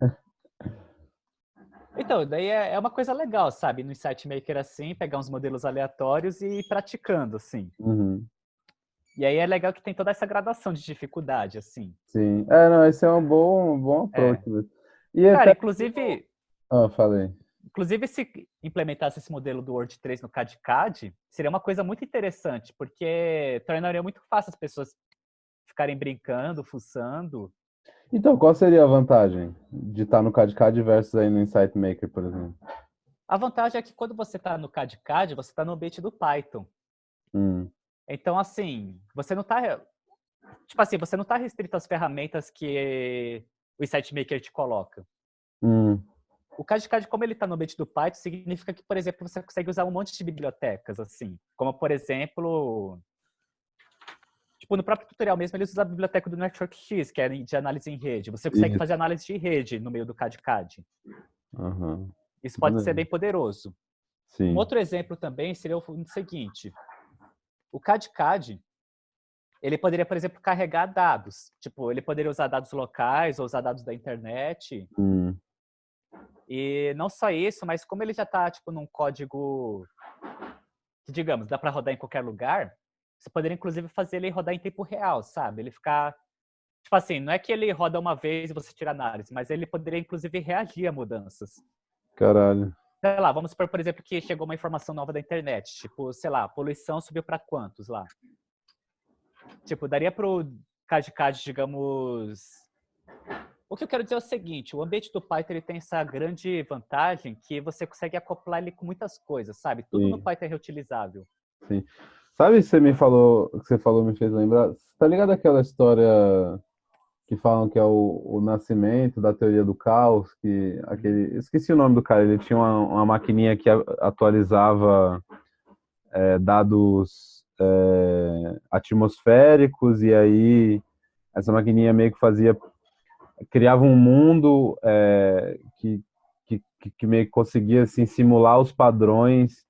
Então, daí é uma coisa legal, sabe? No Insight Maker assim, pegar uns modelos aleatórios e ir praticando, assim. Uhum, E aí é legal que tem toda essa gradação de dificuldade, assim. sim. Não, esse é um bom approach É. mesmo. E Cara, até. inclusive, Falei. se implementasse esse modelo do Word 3 no CAD-CAD, seria uma coisa muito interessante, porque tornaria muito fácil as pessoas ficarem brincando, fuçando. Então, qual seria a vantagem de estar no CAD-CAD versus aí no Insight Maker, por exemplo? A vantagem é que quando você está no CAD-CAD, você está no ambiente do Python. Hum, Então, assim, você não está... Tipo assim, você não está restrito às ferramentas que o Insight Maker te coloca. hum, O CAD-CAD, como ele está no ambiente do Python, significa que, por exemplo, você consegue usar um monte de bibliotecas, assim. Como, por exemplo... Tipo, no próprio tutorial mesmo, eles usam a biblioteca do NetworkX, que é de análise em rede. Você consegue isso. fazer análise de rede no meio do CAD-CAD. Aham. Isso pode ser Maneiro. bem poderoso. Um Sim. outro exemplo também seria o seguinte. O CAD-CAD, ele poderia, por exemplo, carregar dados. Tipo, ele poderia usar dados locais ou usar dados da internet. Hum, E não só isso, mas como ele já está tipo, num código que, digamos, dá para rodar em qualquer lugar, você poderia, inclusive, fazer ele rodar em tempo real, sabe? Ele ficar... Tipo assim, não é que ele roda uma vez e você tira análise, mas ele poderia, inclusive, reagir a mudanças. caralho. Sei lá, vamos supor, por exemplo, que chegou uma informação nova da internet. Tipo, sei lá, a poluição subiu para quantos lá? Tipo, daria pro CAD-CAD, digamos... O que eu quero dizer é o seguinte, o ambiente do Python ele tem essa grande vantagem que você consegue acoplar ele com muitas coisas, sabe? Tudo no Sim, Python é reutilizável. sim. Sabe, o que você falou me fez lembrar? Tá ligado aquela história que falam que é o nascimento da teoria do caos, esqueci o nome do cara, ele tinha uma maquininha que atualizava dados atmosféricos e aí essa maquininha meio que criava um mundo que meio que conseguia assim, simular os padrões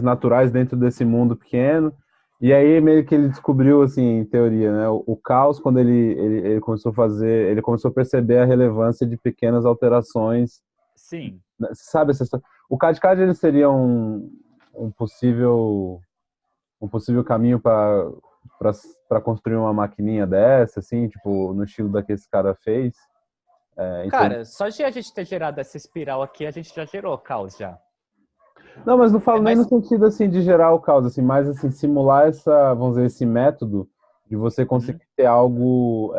naturais dentro desse mundo pequeno. E aí meio que ele descobriu, assim, em teoria, né, o caos quando ele começou a ele começou a perceber a relevância de pequenas alterações, Sim. né? Sabe essa história? O CAD-CAD ele seria um possível caminho para construir uma maquininha dessa, assim, tipo, no estilo da que esse cara fez, em termos... Cara, só de a gente ter gerado essa espiral aqui, a gente já gerou caos já. Não, mas não É falo nem no mais... sentido assim de gerar o caos, assim, mas assim simular vamos dizer, esse método de você conseguir Uhum. ter algo,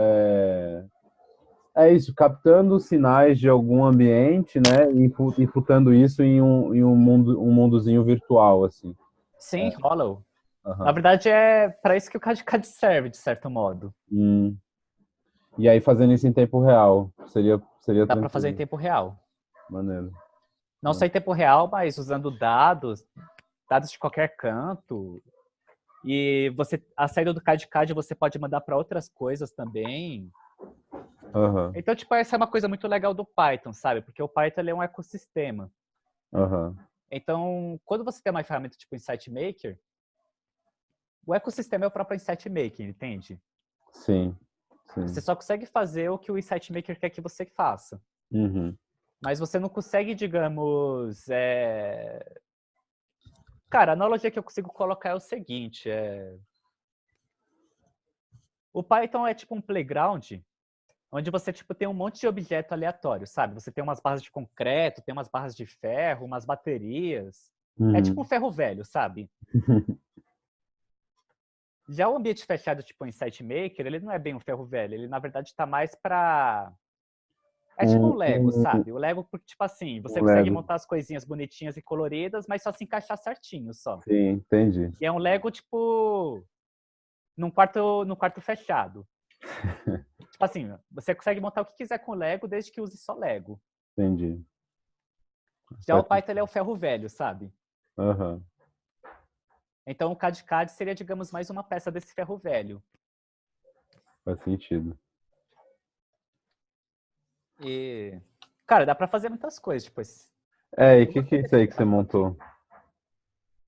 É isso, captando sinais de algum ambiente, né, e imputando isso em um mundozinho virtual, assim. Sim, Hollow. Na Aham. verdade, é para isso que o CAD serve, de certo modo. Hum. E aí fazendo isso em tempo real, seria Dá para fazer em tranquilo. tempo real. Maneiro. Não só em tempo real, mas usando dados de qualquer canto. E a saída do CAD você pode mandar para outras coisas também. Aham, Então, tipo, essa é uma coisa muito legal do Python, sabe? Porque o Python ele é um ecossistema. aham. Então, quando você tem uma ferramenta tipo Insight Maker, o ecossistema é o próprio Insight Maker, entende? Sim, Você sim. só consegue fazer o que o Insight Maker quer que você faça. Uhum. Mas você não consegue, digamos... Cara, a analogia que eu consigo colocar é o seguinte, o Python é tipo um playground onde você tipo tem um monte de objeto aleatório, sabe? Você tem umas barras de concreto, tem umas barras de ferro, umas baterias. É tipo um Uhum. ferro velho, sabe? Já o ambiente fechado, tipo o Insight Maker, ele não é bem um ferro velho, ele na verdade está mais para é tipo Um, um Lego, um, sabe? O Lego, porque, tipo assim, você um consegue Lego. montar as coisinhas bonitinhas e coloridas, mas só se encaixar certinho, só. Sim, entendi. E é um Lego, tipo, num quarto fechado. Tipo assim, você consegue montar o que quiser com Lego, desde que use só Lego. Entendi. Já o Faz Python, ele é o sentido. ferro velho, sabe? Aham, Então, o CAD seria, digamos, mais uma peça desse ferro velho. faz sentido. E, cara, dá pra fazer muitas coisas, tipo, É, e o eu que vou que é ter isso esse aí que você gráfico aqui. montou?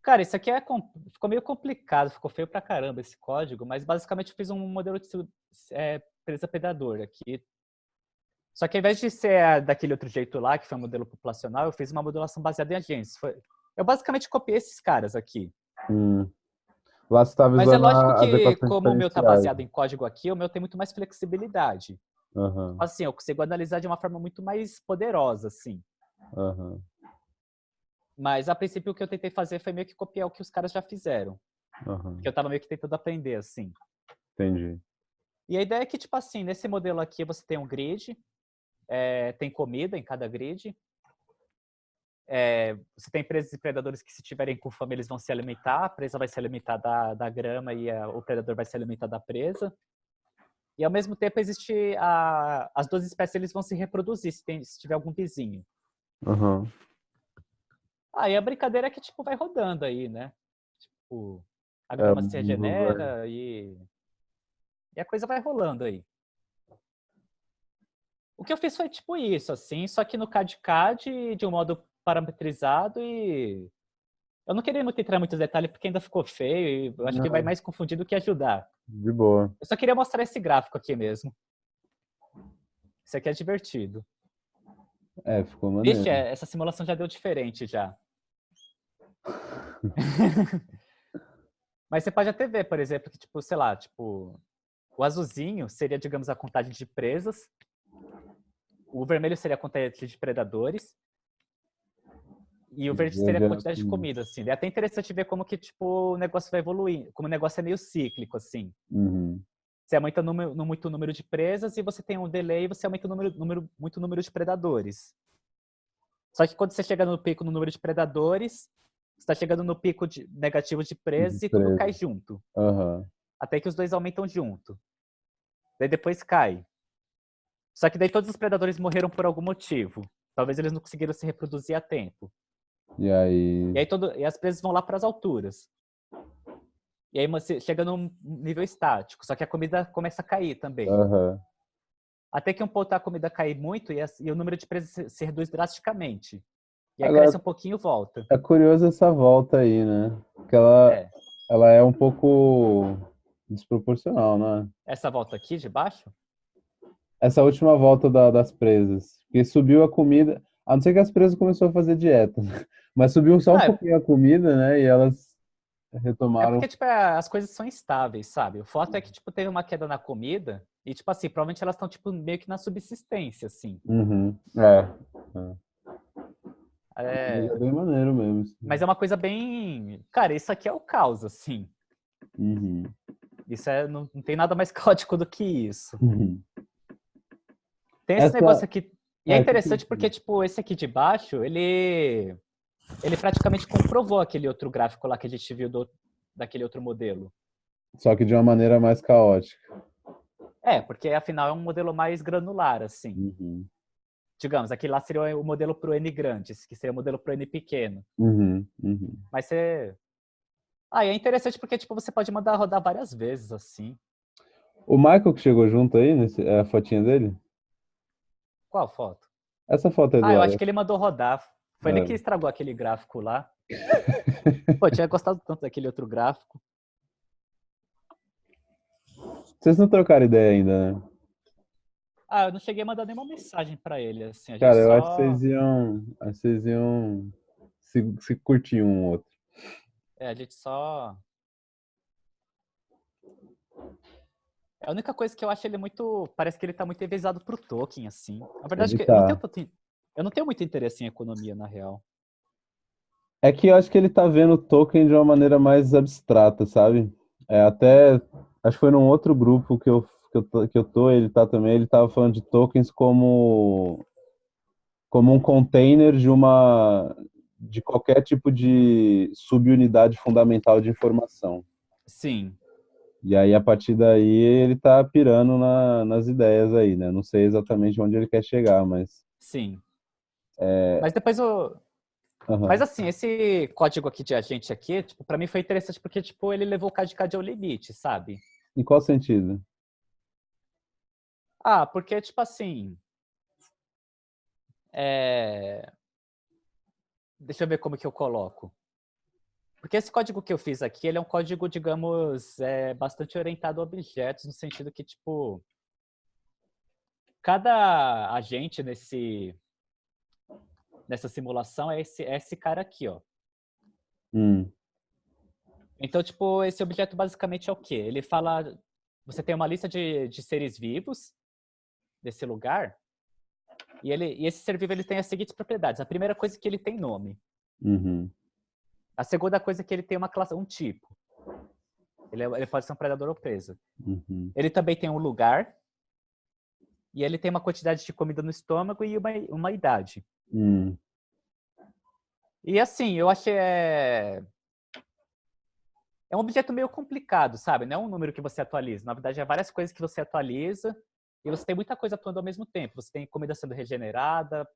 Cara, isso aqui ficou meio complicado, ficou feio pra caramba esse código, mas basicamente eu fiz um modelo de presa predador aqui. Só que ao invés de ser daquele outro jeito lá, que foi um modelo populacional, eu fiz uma modulação baseada em agentes. Eu basicamente copiei esses caras aqui. Hum. Lá você estava Mas é usando lógico as que, equações como o meu está diferenciais. baseado em código aqui, o meu tem muito mais flexibilidade. Aham, Assim, eu consigo analisar de uma forma muito mais poderosa, assim. aham, Mas, a princípio, o que eu tentei fazer foi meio que copiar o que os caras já fizeram. aham. Que eu estava meio que tentando aprender, assim. Entendi. E a ideia é que, tipo assim, nesse modelo aqui você tem um grid, tem comida em cada grid, você tem presas e predadores que, se tiverem com fome, eles vão se alimentar, a presa vai se alimentar da grama e o predador vai se alimentar da presa. E, ao mesmo tempo, as duas espécies eles vão se reproduzir se tiver algum vizinho. Aham. Aí a brincadeira é que, tipo, vai rodando aí, né? Tipo, a É, o grama se mundo vai. regenera e a coisa vai rolando aí. O que eu fiz foi tipo isso, assim, só que no CAD de um modo parametrizado e eu não queria muito entrar em muitos detalhes porque ainda ficou feio e eu acho que vai Não, mais confundir do que ajudar. de boa. Eu só queria mostrar esse gráfico aqui mesmo. Isso aqui é divertido. É, ficou Vixe, maneiro. essa simulação já deu diferente já. Mas você pode até ver, por exemplo, que tipo, sei lá, tipo, o azulzinho seria, digamos, a contagem de presas, o vermelho seria a contagem de predadores e o E verde seria a verde era quantidade de comida. comida, assim. É até interessante ver como que, tipo, o negócio vai evoluindo, como o negócio é meio cíclico, assim. Uhum. Você aumenta muito o número de presas e você tem um delay e você aumenta muito o número de predadores. Só que quando você chega no pico no número de predadores, você está chegando no pico negativo de presas e tudo cai Surpresa. junto. Aham. Até que os dois aumentam junto. Daí depois cai. Só que daí todos os predadores morreram por algum motivo. Talvez eles não conseguiram se reproduzir a tempo. E aí. E as presas vão lá para as alturas. E aí você chega num nível estático, só que a comida começa a cair também. Aham. Até que um ponto a comida cair muito e o número de presas se reduz drasticamente. E aí cresce Agora, um pouquinho e volta. é curioso essa volta aí, né? Porque ela é um pouco desproporcional, né? Essa volta aqui de baixo? Essa última volta das presas. Porque subiu a comida. A não ser que as presas começaram a fazer dieta. Mas subiu só um Não, pouquinho a comida, né? E elas é retomaram. porque, tipo, as coisas são instáveis, sabe? O fato é que, tipo, teve uma queda na comida e, tipo assim, provavelmente elas estão, tipo, meio que na subsistência, assim. Uhum. É. Mas é É, bem maneiro mesmo. mas é uma coisa bem... Cara, isso aqui é o caos, assim. Uhum. Isso não tem nada mais caótico do que isso. Uhum. tem esse negócio Essa, aqui. E é que interessante porque, tipo, esse aqui de baixo, ele praticamente comprovou aquele outro gráfico lá que a gente viu daquele outro modelo. só que de uma maneira mais caótica. É, porque afinal é um modelo mais granular, assim. Uhum. Digamos, aquele lá seria o modelo para o N grande, que seria o modelo para o N pequeno. Uhum. Uhum. Mas você. Ah, e é interessante porque, tipo, você pode mandar rodar várias vezes, assim. O Michael que chegou junto aí, é a fotinha dele? Qual foto? Essa foto aí do Ah, eu acho lado. que ele mandou rodar. Foi ele que É. estragou aquele gráfico lá. Pô, eu tinha gostado tanto daquele outro gráfico. Vocês não trocaram ideia ainda, né? Ah, eu não cheguei a mandar nenhuma mensagem pra ele, assim, a gente Cara, eu só. acho que vocês iam se curtir um ou outro. É, a gente só. É a única coisa que eu acho ele muito. Parece que ele tá muito enviesado pro Tolkien, assim. Na verdade, Ele que eu não tenho tá. tanto. Eu não tenho muito interesse em economia, na real. É que eu acho que ele tá vendo o Tolkien de uma maneira mais abstrata, sabe? É, até, acho que foi num outro grupo que eu tô, ele tá também, ele tava falando de tokens como um container de qualquer tipo de subunidade fundamental de informação. Sim, E aí, a partir daí, ele tá pirando nas ideias aí, né? Não sei exatamente onde ele quer chegar, mas... sim. Mas depois eu. Mas Aham. assim, esse código aqui de agente aqui, tipo, pra mim foi interessante porque, tipo, ele levou o KDK ao limite, sabe? Em qual sentido? Ah, porque, tipo assim. É... Deixa eu ver como que eu coloco. Porque esse código que eu fiz aqui, ele é um código, digamos, bastante orientado a objetos, no sentido que, tipo, cada agente nessa simulação é esse cara aqui, ó. Hum, Então, tipo, esse objeto basicamente é o quê? Ele fala, você tem uma lista de seres vivos desse lugar, e esse ser vivo ele tem as seguintes propriedades. A primeira coisa é que ele tem nome. uhum, A segunda coisa é que ele tem uma classe, um tipo. Ele pode ser um predador ou presa. uhum, Ele também tem um lugar, e ele tem uma quantidade de comida no estômago e uma idade. hum. E assim, eu achei. É um objeto meio complicado, sabe? Não é um número que você atualiza. Na verdade, é várias coisas que você atualiza e você tem muita coisa atuando ao mesmo tempo. Você tem comida sendo regenerada,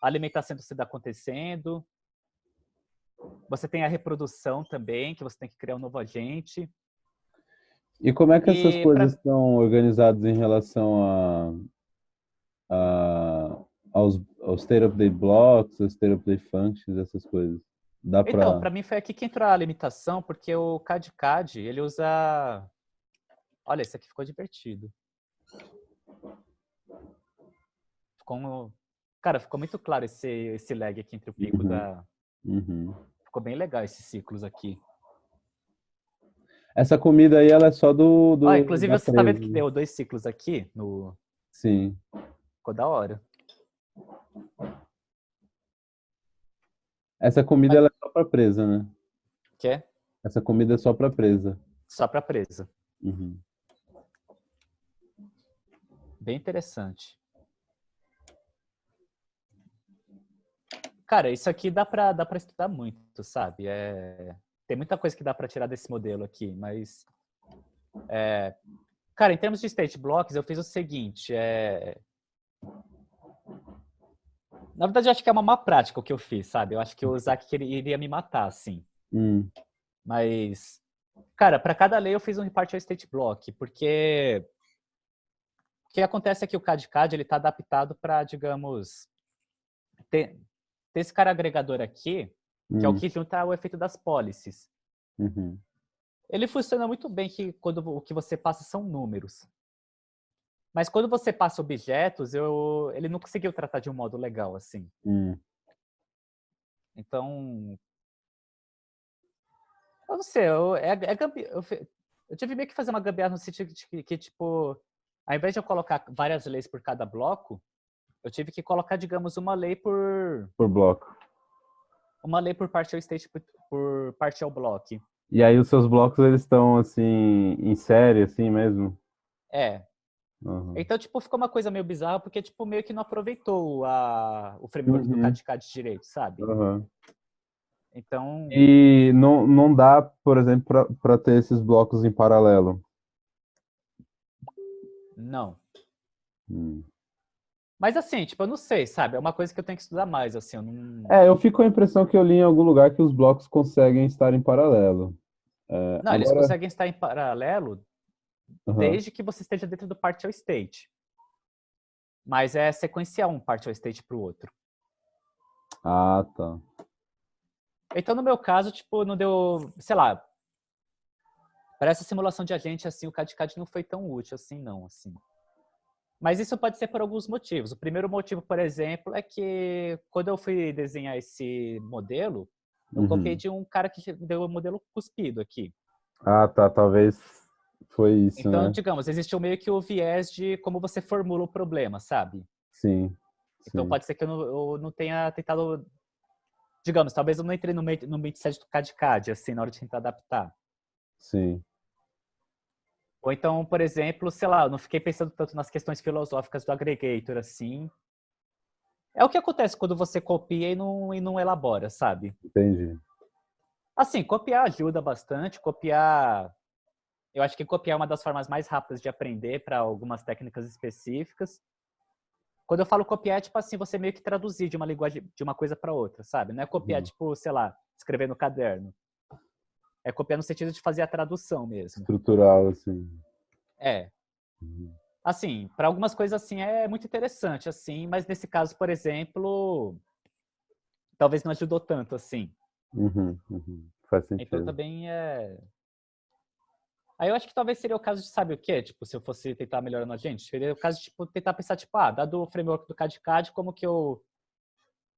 alimentação sendo acontecendo. Você tem a reprodução também, que você tem que criar um novo agente. E como é que essas E coisas para estão organizadas em relação ao state of the blocks, ao state of the functions, essas coisas? Dá então, pra. para mim foi aqui que entrou a limitação, porque o CAD-CAD, ele usa. Olha, esse aqui ficou divertido. Ficou. Cara, ficou muito claro esse lag aqui entre o pico Uhum, da. uhum. Ficou bem legal esses ciclos aqui. Essa comida aí, ela é só Ó, inclusive da você tá presa, vendo que né? deu dois ciclos aqui no. Sim. Ficou da hora. Essa comida, Mas ela é só pra presa, né? quer? Essa comida é só pra presa. Só pra presa. Uhum. Bem interessante. Cara, isso aqui dá pra estudar muito, sabe? Tem muita coisa que dá pra tirar desse modelo aqui, mas. Cara, em termos de state blocks, eu fiz o seguinte. Na verdade, eu acho que é uma má prática o que eu fiz, sabe? Eu acho que o Isaac iria me matar, assim. Hum, Mas, cara, para cada lei eu fiz um partial state block, porque o que acontece é que o CAD-CAD ele está adaptado para, digamos, ter, ter esse cara agregador aqui, que é o hum, que junta o efeito das policies. uhum, Ele funciona muito bem que quando o que você passa são números. Mas quando você passa objetos, ele não conseguiu tratar de um modo legal, assim. hum. Então, eu não sei, eu tive meio que fazer uma gambiarra no sentido de que, tipo, ao invés de eu colocar várias leis por cada bloco, eu tive que colocar, digamos, Por bloco. uma lei por partial state por partial block. E aí os seus blocos, eles estão, assim, em série, assim mesmo? É, Aham. Então, tipo, ficou uma coisa meio bizarra, porque, tipo, meio que não aproveitou o framework do Uhum. CAD direito, sabe? Aham. Então, E não dá, por exemplo, para ter esses blocos em paralelo. não. Hum. Mas assim, tipo, eu não sei, sabe? É uma coisa que eu tenho que estudar mais, assim, eu não... É, eu fico com a impressão que eu li em algum lugar que os blocos conseguem estar em paralelo. Não, eles Agora, conseguem estar em paralelo aham. desde que você esteja dentro do partial state. Mas é sequencial um partial state para o outro. Ah, tá. Então, no meu caso, tipo, não deu, sei lá, para essa simulação de agente, assim, o CAD não foi tão útil assim, não, assim. Mas isso pode ser por alguns motivos. O primeiro motivo, por exemplo, é que quando eu fui desenhar esse modelo, eu copiei Uhum. de um cara que deu o modelo cuspido aqui. Ah, tá. Talvez foi isso, Então, né? digamos, existe meio que o viés de como você formula o problema, sabe? Sim, Então, sim, pode ser que eu não tenha tentado, digamos, talvez eu não entrei no mindset do CAD, assim, na hora de tentar adaptar. sim. Ou então, por exemplo, sei lá, eu não fiquei pensando tanto nas questões filosóficas do aggregator, assim. É o que acontece quando você copia e não elabora, sabe? Entendi. Assim, copiar ajuda bastante. Copiar, eu acho que copiar é uma das formas mais rápidas de aprender para algumas técnicas específicas. Quando eu falo copiar, é tipo assim, você meio que traduzir de uma linguagem, de uma coisa para outra, sabe? Não é copiar, Uhum. tipo, sei lá, escrever no caderno. É copiar no sentido de fazer a tradução mesmo. Estrutural, assim. É. Uhum. Assim, para algumas coisas assim é muito interessante, assim, mas nesse caso, por exemplo, talvez não ajudou tanto, assim. Uhum, uhum. Faz Então sentido. também é. Aí eu acho que talvez seria o caso de, sabe o quê? Tipo, se eu fosse tentar melhorar na gente, seria o caso de tipo, tentar pensar, tipo, dado o framework do CAD, como que eu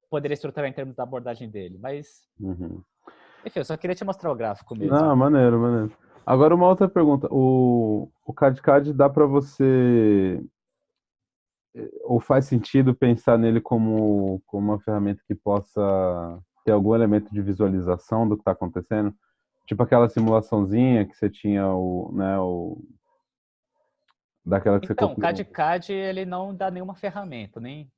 poderia estruturar em termos da abordagem dele. Mas, Uhum. enfim, eu só queria te mostrar o gráfico Ah, mesmo. maneiro, maneiro. Agora uma outra pergunta. O CAD dá para você, ou faz sentido pensar nele como uma ferramenta que possa ter algum elemento de visualização do que está acontecendo? Tipo aquela simulaçãozinha que você tinha, daquela que você Então, o copiou. CAD, ele não dá nenhuma ferramenta, nem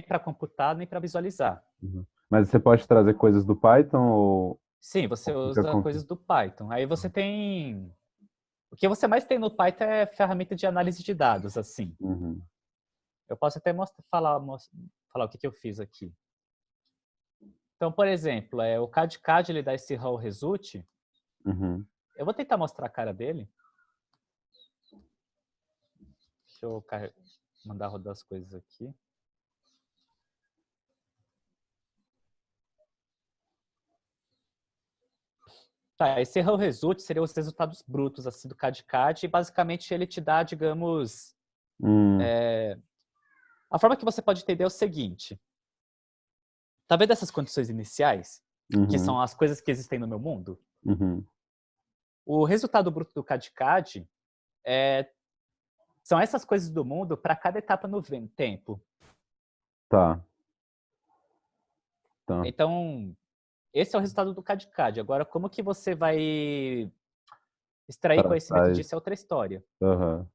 para computar, nem para visualizar. Uhum. Mas você pode trazer coisas do Python ou Sim, você o que que usa acontece? coisas do Python. Aí você tem. O que você mais tem no Python é ferramenta de análise de dados, assim. Uhum. Eu posso até falar o que eu fiz aqui. Então, por exemplo, o CAD ele dá esse raw result. Uhum. Eu vou tentar mostrar a cara dele. Deixa eu mandar rodar as coisas aqui. Tá, esse raw result seria os resultados brutos assim do CAD e basicamente ele te dá, digamos, Hum. a forma que você pode entender é o seguinte. Tá vendo essas condições iniciais, que Uhum. são as coisas que existem no meu mundo? Uhum. O resultado bruto do CAD é, são essas coisas do mundo para cada etapa no tempo. Tá, tá. Então, esse é o resultado do CAD. Agora, como que você vai extrair conhecimento Traçar disso é isso. outra história. Aham.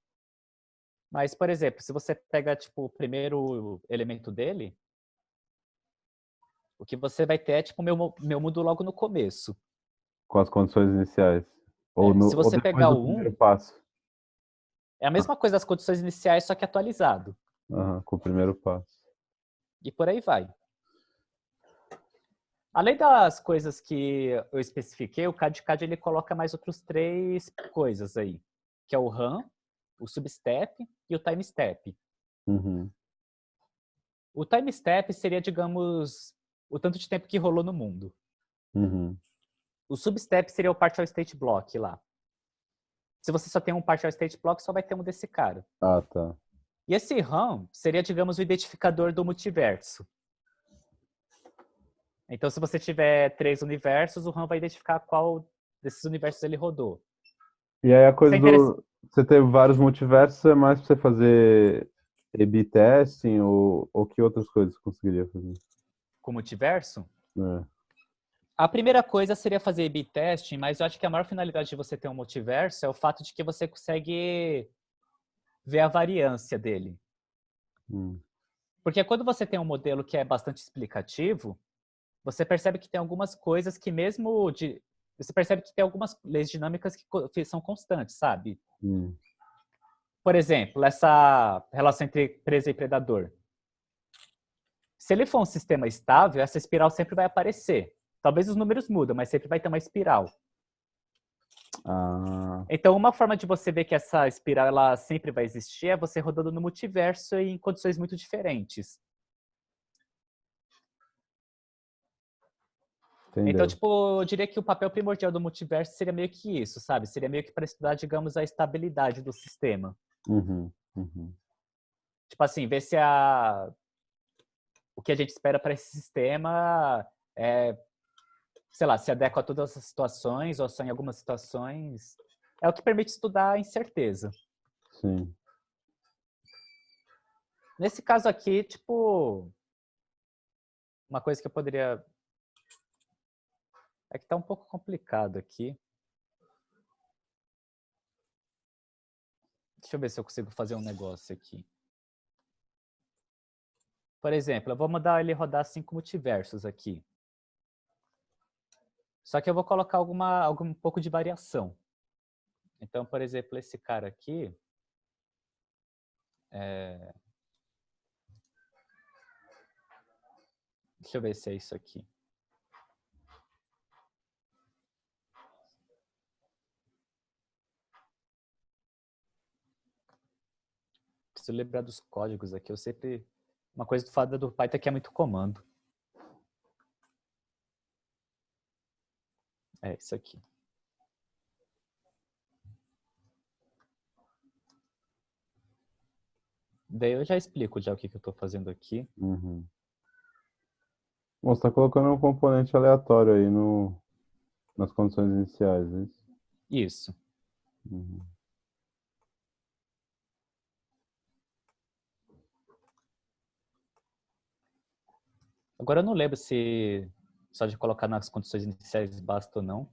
Mas, por exemplo, se você pega tipo, o primeiro elemento dele, o que você vai ter é tipo meu mundo logo no começo. Com as condições iniciais. Ou, Se ou você depois pegar do o primeiro 1, passo. é a Ah, mesma coisa das condições iniciais, só que atualizado. aham, com o primeiro passo. E por aí vai. Além das coisas que eu especifiquei, o CAD ele coloca mais outros três coisas aí, que é o RAM, o substep e o time step. Uhum. O time step seria, digamos, o tanto de tempo que rolou no mundo. Uhum. O substep seria o partial state block lá. Se você só tem um partial state block, só vai ter um desse cara. Ah, tá. E esse RAM seria, digamos, o identificador do multiverso. Então, se você tiver três universos, o RAM vai identificar qual desses universos ele rodou. E aí a Isso coisa é interessante. do. Você ter vários multiversos é mais pra você fazer A/B testing ou que outras coisas você conseguiria fazer? Com o multiverso, É. a primeira coisa seria fazer A/B testing, mas eu acho que a maior finalidade de você ter um multiverso é o fato de que você consegue ver a variância dele. Hum. Porque quando você tem um modelo que é bastante explicativo, você percebe que tem algumas coisas que mesmo de... Você percebe que tem algumas leis dinâmicas que são constantes, sabe? Por exemplo, essa relação entre presa e predador. Se ele for um sistema estável, essa espiral sempre vai aparecer. Talvez os números mudam, mas sempre vai ter uma espiral. Ah, Então, uma forma de você ver que essa espiral ela sempre vai existir é você rodando no multiverso em condições muito diferentes. Então, entendeu. tipo, eu diria que o papel primordial do multiverso seria meio que isso, sabe? Seria meio que para estudar, digamos, a estabilidade do sistema. Uhum, uhum. Tipo assim, ver se o que a gente espera para esse sistema é, sei lá, se adequa a todas as situações ou só em algumas situações. É o que permite estudar a incerteza. Sim. Nesse caso aqui, tipo, uma coisa que eu poderia... É que tá um pouco complicado aqui. Deixa eu ver se eu consigo fazer um negócio aqui. Por exemplo, eu vou mandar ele rodar 5 multiversos aqui. Só que eu vou colocar algum pouco de variação. Então, por exemplo, esse cara aqui... Deixa eu ver se é isso aqui. Preciso lembrar dos códigos aqui. Eu sempre... Uma coisa do fato do Python é que é muito comando. É isso aqui. Daí eu já explico já o que eu estou fazendo aqui. Uhum. Bom, você está colocando um componente aleatório aí nas condições iniciais, é isso? Isso. Uhum. Agora eu não lembro se só de colocar nas condições iniciais basta ou não.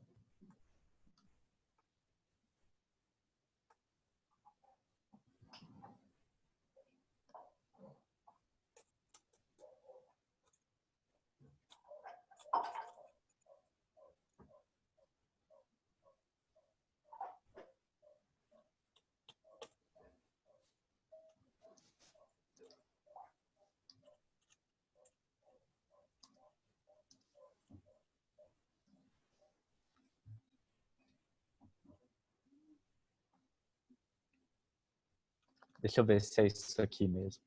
Deixa eu ver se é isso aqui mesmo.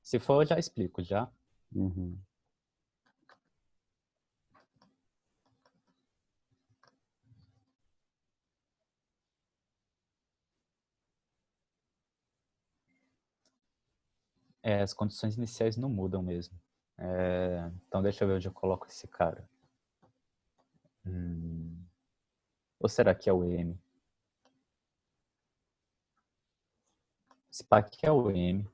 Se for, eu já explico já. Uhum. As condições iniciais não mudam mesmo. Então deixa eu ver onde eu coloco esse cara. Ou será que é o M? Esse pá aqui é o M.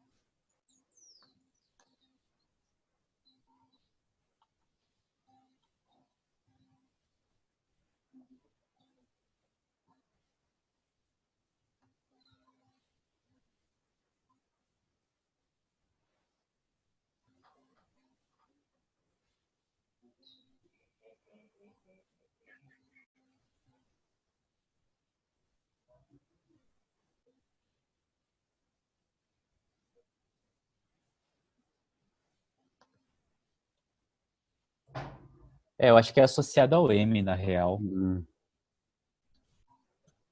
Eu acho que é associado ao M, na real. Uhum.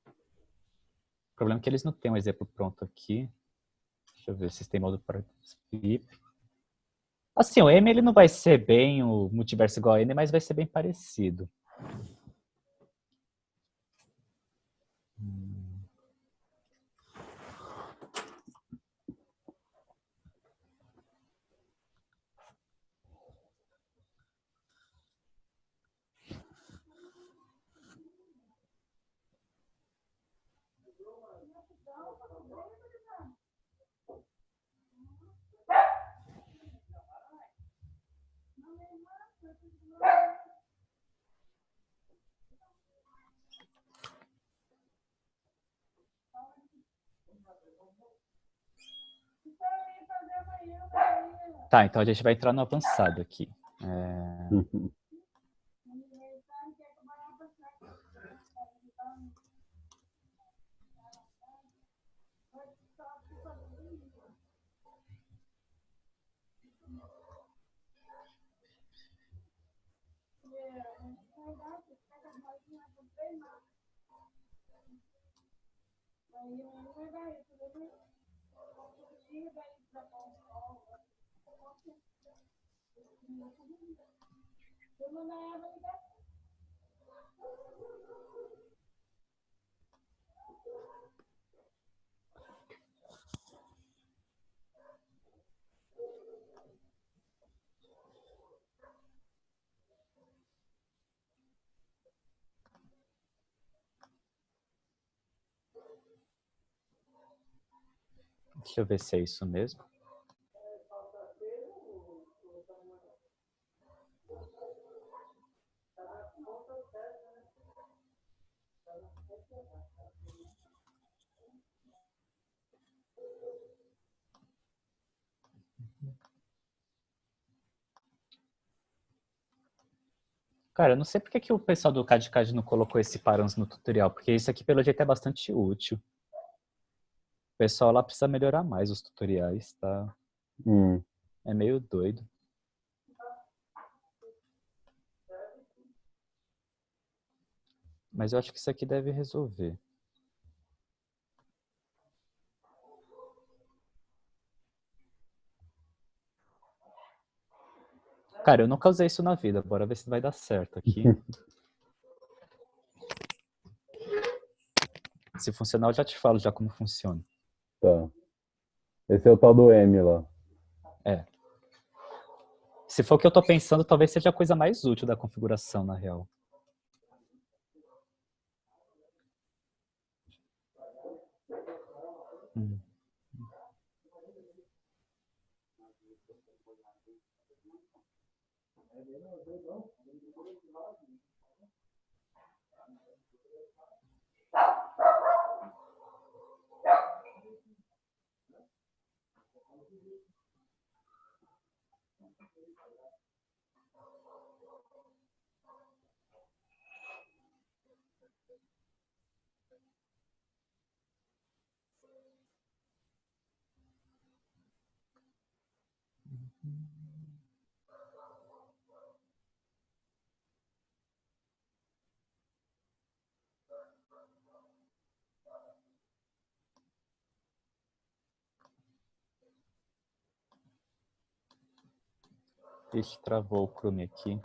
O problema é que eles não têm um exemplo pronto aqui. Deixa eu ver se tem modo para skip. Assim, o M ele não vai ser bem o multiverso igual a N, mas vai ser bem parecido. Tá, então a gente vai entrar no avançado aqui. Deixa eu ver se é isso mesmo. Cara, eu não sei porque que o pessoal do CAD não colocou esse parâmetro no tutorial, porque isso aqui, pelo jeito, é bastante útil. O pessoal lá precisa melhorar mais os tutoriais, tá? É meio doido. Mas eu acho que isso aqui deve resolver. Cara, eu nunca usei isso na vida. Bora ver se vai dar certo aqui. Se funcionar, eu já te falo já como funciona. Tá. Esse é o tal do M lá. É. Se for o que eu tô pensando, talvez seja a coisa mais útil da configuração, na real. Ixi, travou o Chrome aqui.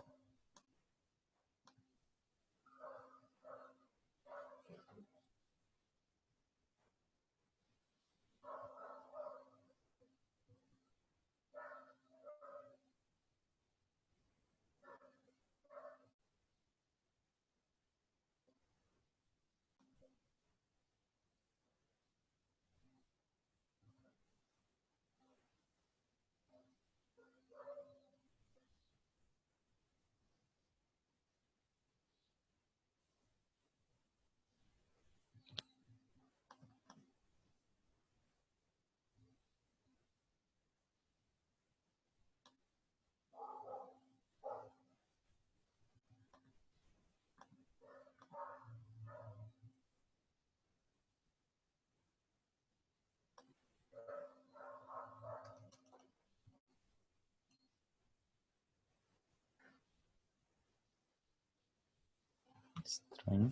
Estranho.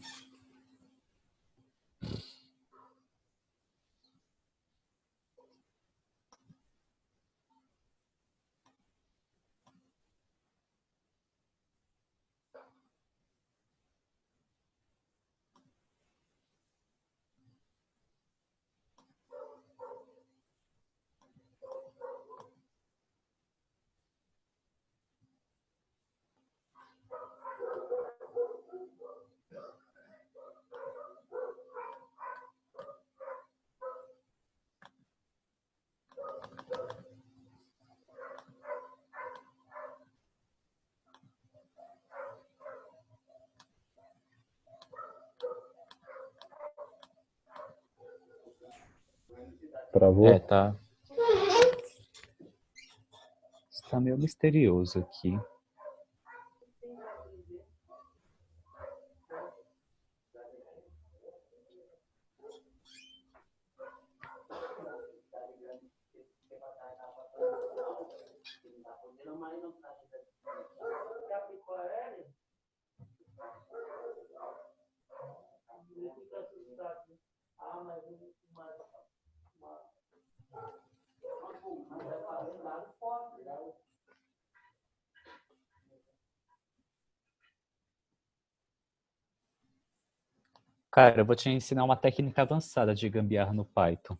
Travou? Tá. Tá meio misterioso aqui. Cara, eu vou te ensinar uma técnica avançada de gambiarra no Python.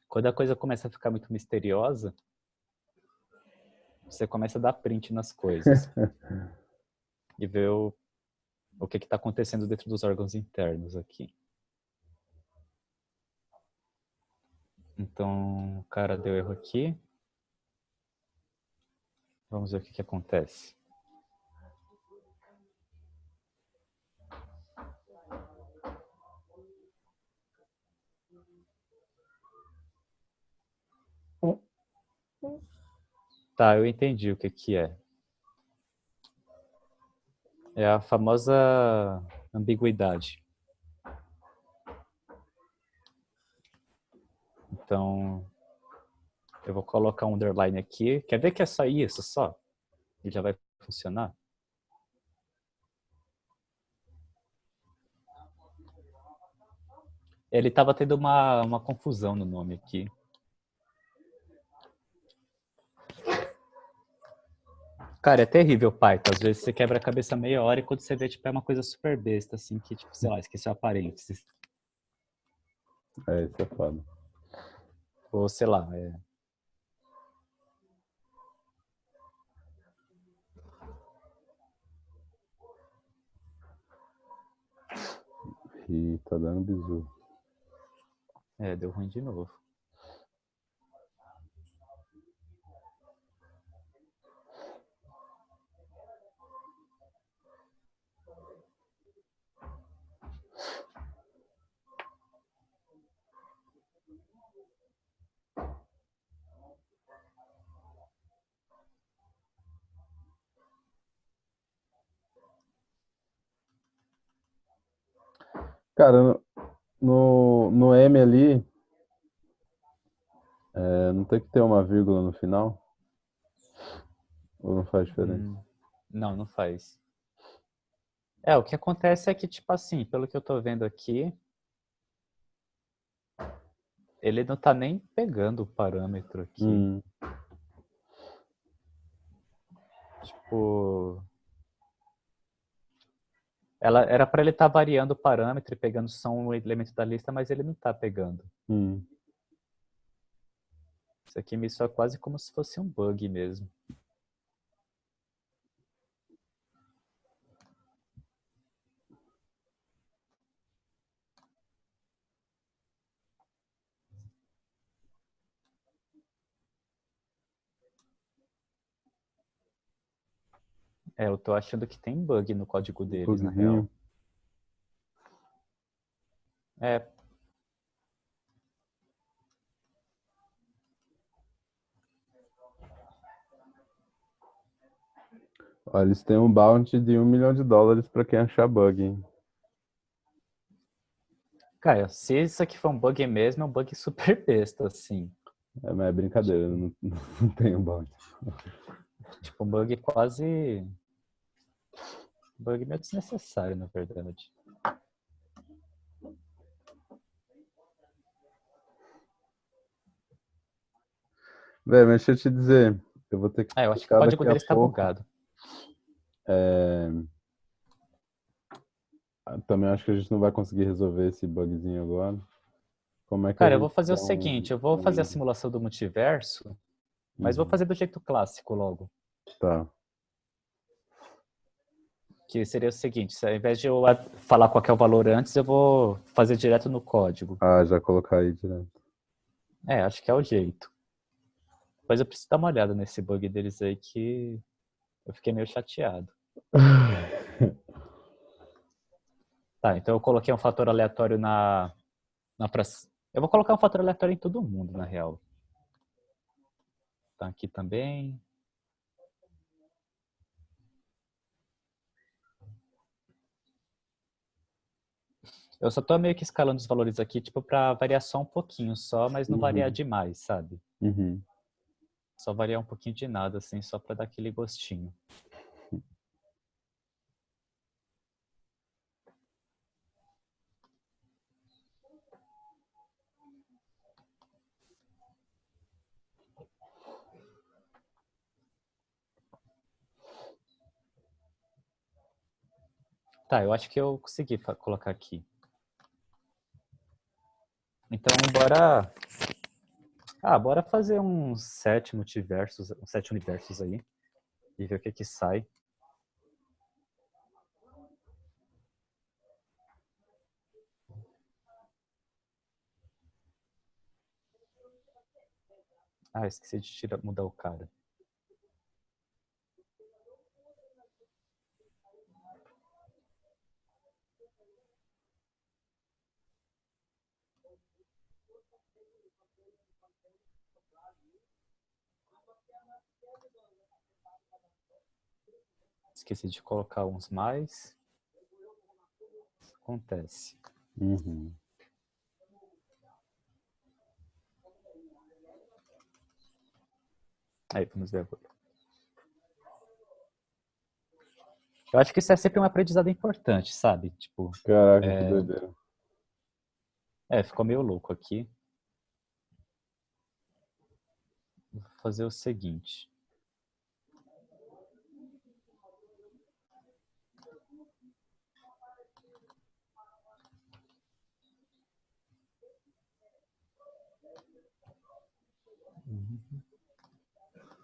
Quando a coisa começa a ficar muito misteriosa, você começa a dar print nas coisas e ver o que está acontecendo dentro dos órgãos internos aqui. Então, o cara deu erro aqui. Vamos ver o que acontece. Tá, eu entendi o que é. É a famosa ambiguidade. Então, eu vou colocar um underline aqui. Quer ver que é só isso, só? E já vai funcionar? Ele estava tendo uma confusão no nome aqui. Cara, é terrível o Python. Às vezes você quebra a cabeça meia hora e quando você vê, tipo, é uma coisa super besta, assim, que, tipo, sei lá, esqueceu a parênteses. Isso é foda. Ou, sei lá, E tá dando bizu. deu ruim de novo. Cara, no M ali, não tem que ter uma vírgula no final? Ou não faz diferença? Não, não faz. O que acontece é que, tipo assim, pelo que eu tô vendo aqui, ele não tá nem pegando o parâmetro aqui. Tipo, era para ele estar variando o parâmetro e pegando só um elemento da lista, mas ele não tá pegando. Isso aqui me soa quase como se fosse um bug mesmo. Eu tô achando que tem bug no código deles, na real. Bugzinho. Olha, eles têm um bounty de $1 milhão pra quem achar bug, hein? Cara, se isso aqui for um bug mesmo, é um bug super besta, assim. Mas é brincadeira, não tem um bounty. Tipo, um bug quase... Bug meio desnecessário, na verdade. Velho, mas deixa eu te dizer, eu vou ter que Eu acho que o ficar código daqui a deles tá pouco. bugado. Também acho que a gente não vai conseguir resolver esse bugzinho agora. Como é que a Cara, eu vou gente fazer o dá seguinte, eu vou fazer a um... simulação do multiverso, mas vou Uhum. fazer do jeito clássico logo. Tá. Que seria o seguinte, ao invés de eu falar qual que é o valor antes, eu vou fazer direto no código. Já colocar aí direto. Acho que é o jeito. Depois eu preciso dar uma olhada nesse bug deles aí que eu fiquei meio chateado. Tá, então eu coloquei um fator aleatório na Eu vou colocar um fator aleatório em todo mundo, na real. Tá aqui também. Eu só tô meio que escalando os valores aqui, tipo, pra variar só um pouquinho só, mas não variar demais, sabe? Só variar um pouquinho de nada, assim, só pra dar aquele gostinho. Tá, eu acho que eu consegui colocar aqui. Então, bora fazer uns 7 multiversos, uns 7 universos aí e ver o que que sai. Ah, esqueci de mudar o cara. Esqueci de colocar uns mais. Acontece. Aí, vamos ver agora. Eu acho que isso é sempre um aprendizado importante, sabe? Tipo, Caraca, que doideira. ficou meio louco aqui. Vou fazer o seguinte.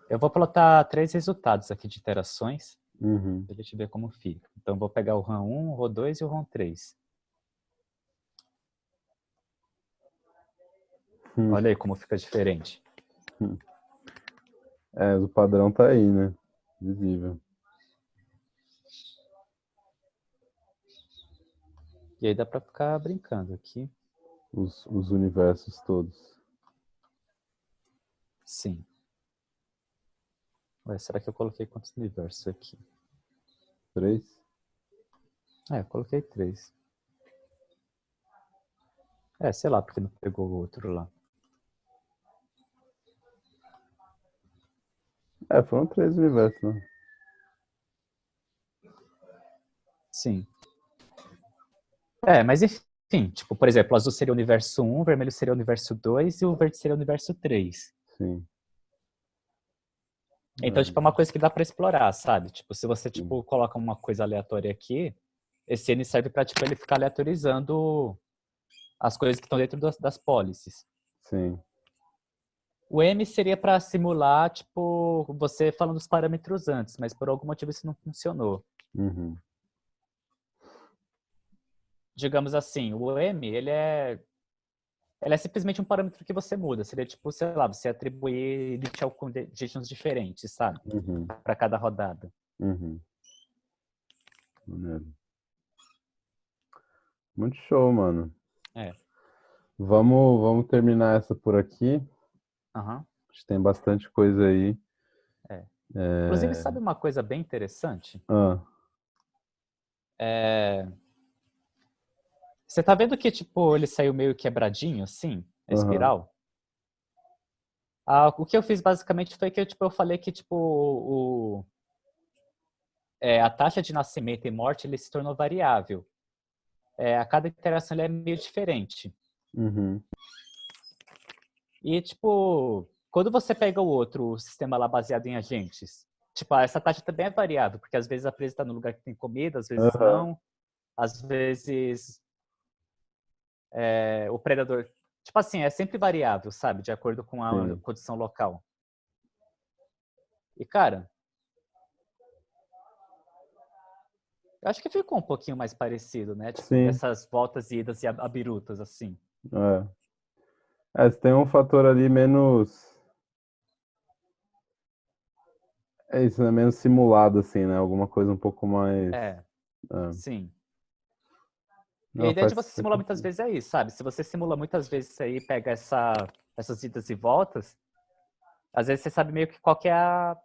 Eu vou plotar 3 resultados aqui de interações, pra gente ver como fica. Então, vou pegar o RAM1, o RAM2 e o RAM3. Olha aí como fica diferente. O padrão tá aí, né? Visível. E aí dá pra ficar brincando aqui. Os universos todos. Sim. Ué, será que eu coloquei quantos universos aqui? 3? Eu coloquei 3. Sei lá porque não pegou o outro lá. Foram 3 universos, né? Sim. Mas enfim, tipo, por exemplo, o azul seria o universo 1, o vermelho seria o universo 2 e o verde seria o universo 3. Sim. Então, tipo, é uma coisa que dá pra explorar, sabe? Tipo, se você, Sim. tipo, coloca uma coisa aleatória aqui, esse N serve pra, tipo, ele ficar aleatorizando as coisas que estão dentro das policies. Sim. O M seria pra simular, tipo, você falando os parâmetros antes, mas por algum motivo isso não funcionou. Digamos assim, o M, ele é simplesmente um parâmetro que você muda. Seria tipo, sei lá, você atribuir initial conditions diferentes, sabe? Para cada rodada. Maneiro. Muito show, mano. É. Vamos terminar essa por aqui. Aham. Acho que tem bastante coisa aí. Inclusive, sabe uma coisa bem interessante? Ah, Você tá vendo que, tipo, ele saiu meio quebradinho, assim, a espiral? O que eu fiz basicamente foi que tipo, eu falei que tipo, a taxa de nascimento e morte ele se tornou variável. A cada interação ele é meio diferente. E, tipo, quando você pega o outro sistema lá baseado em agentes, tipo, essa taxa também é variável, porque às vezes a presa está no lugar que tem comida, às vezes não. Às vezes o predador... Tipo assim, é sempre variável, sabe? De acordo com a sim. condição local. E, cara, eu acho que ficou um pouquinho mais parecido, né? Tipo, Sim. dessas voltas e idas e abirutas, assim. Você tem um fator ali menos. É isso, né? Menos simulado, assim, né? Alguma coisa um pouco mais. É, sim. E a Não, ideia de faz, você faz simular muitas sentido. vezes é isso, sabe? Se você simula muitas vezes isso aí, pega essas idas e voltas, às vezes você sabe meio que qual que é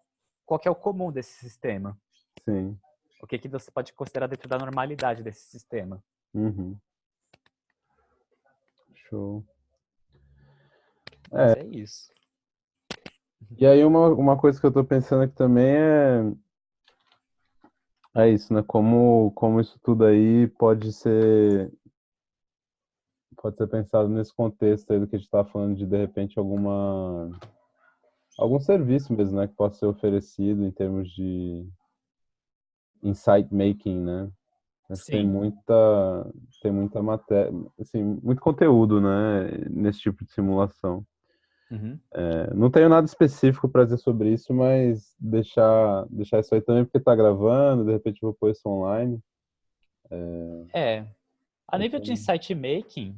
o comum desse sistema. Sim. O que você pode considerar dentro da normalidade desse sistema. Uhum. Show. Mas É, é isso. e aí uma coisa que eu tô pensando aqui também é isso, né? Como isso tudo aí pode ser pensado nesse contexto aí do que a gente tá falando de repente, algum serviço mesmo, né? Que possa ser oferecido em termos de insight making, né? Acho que Sim. tem muita matéria, assim, muito conteúdo, né? Nesse tipo de simulação. Uhum. Não tenho nada específico para dizer sobre isso, mas deixar isso aí também porque tá gravando, de repente eu vou pôr isso online. É. A nível de Então, insight making,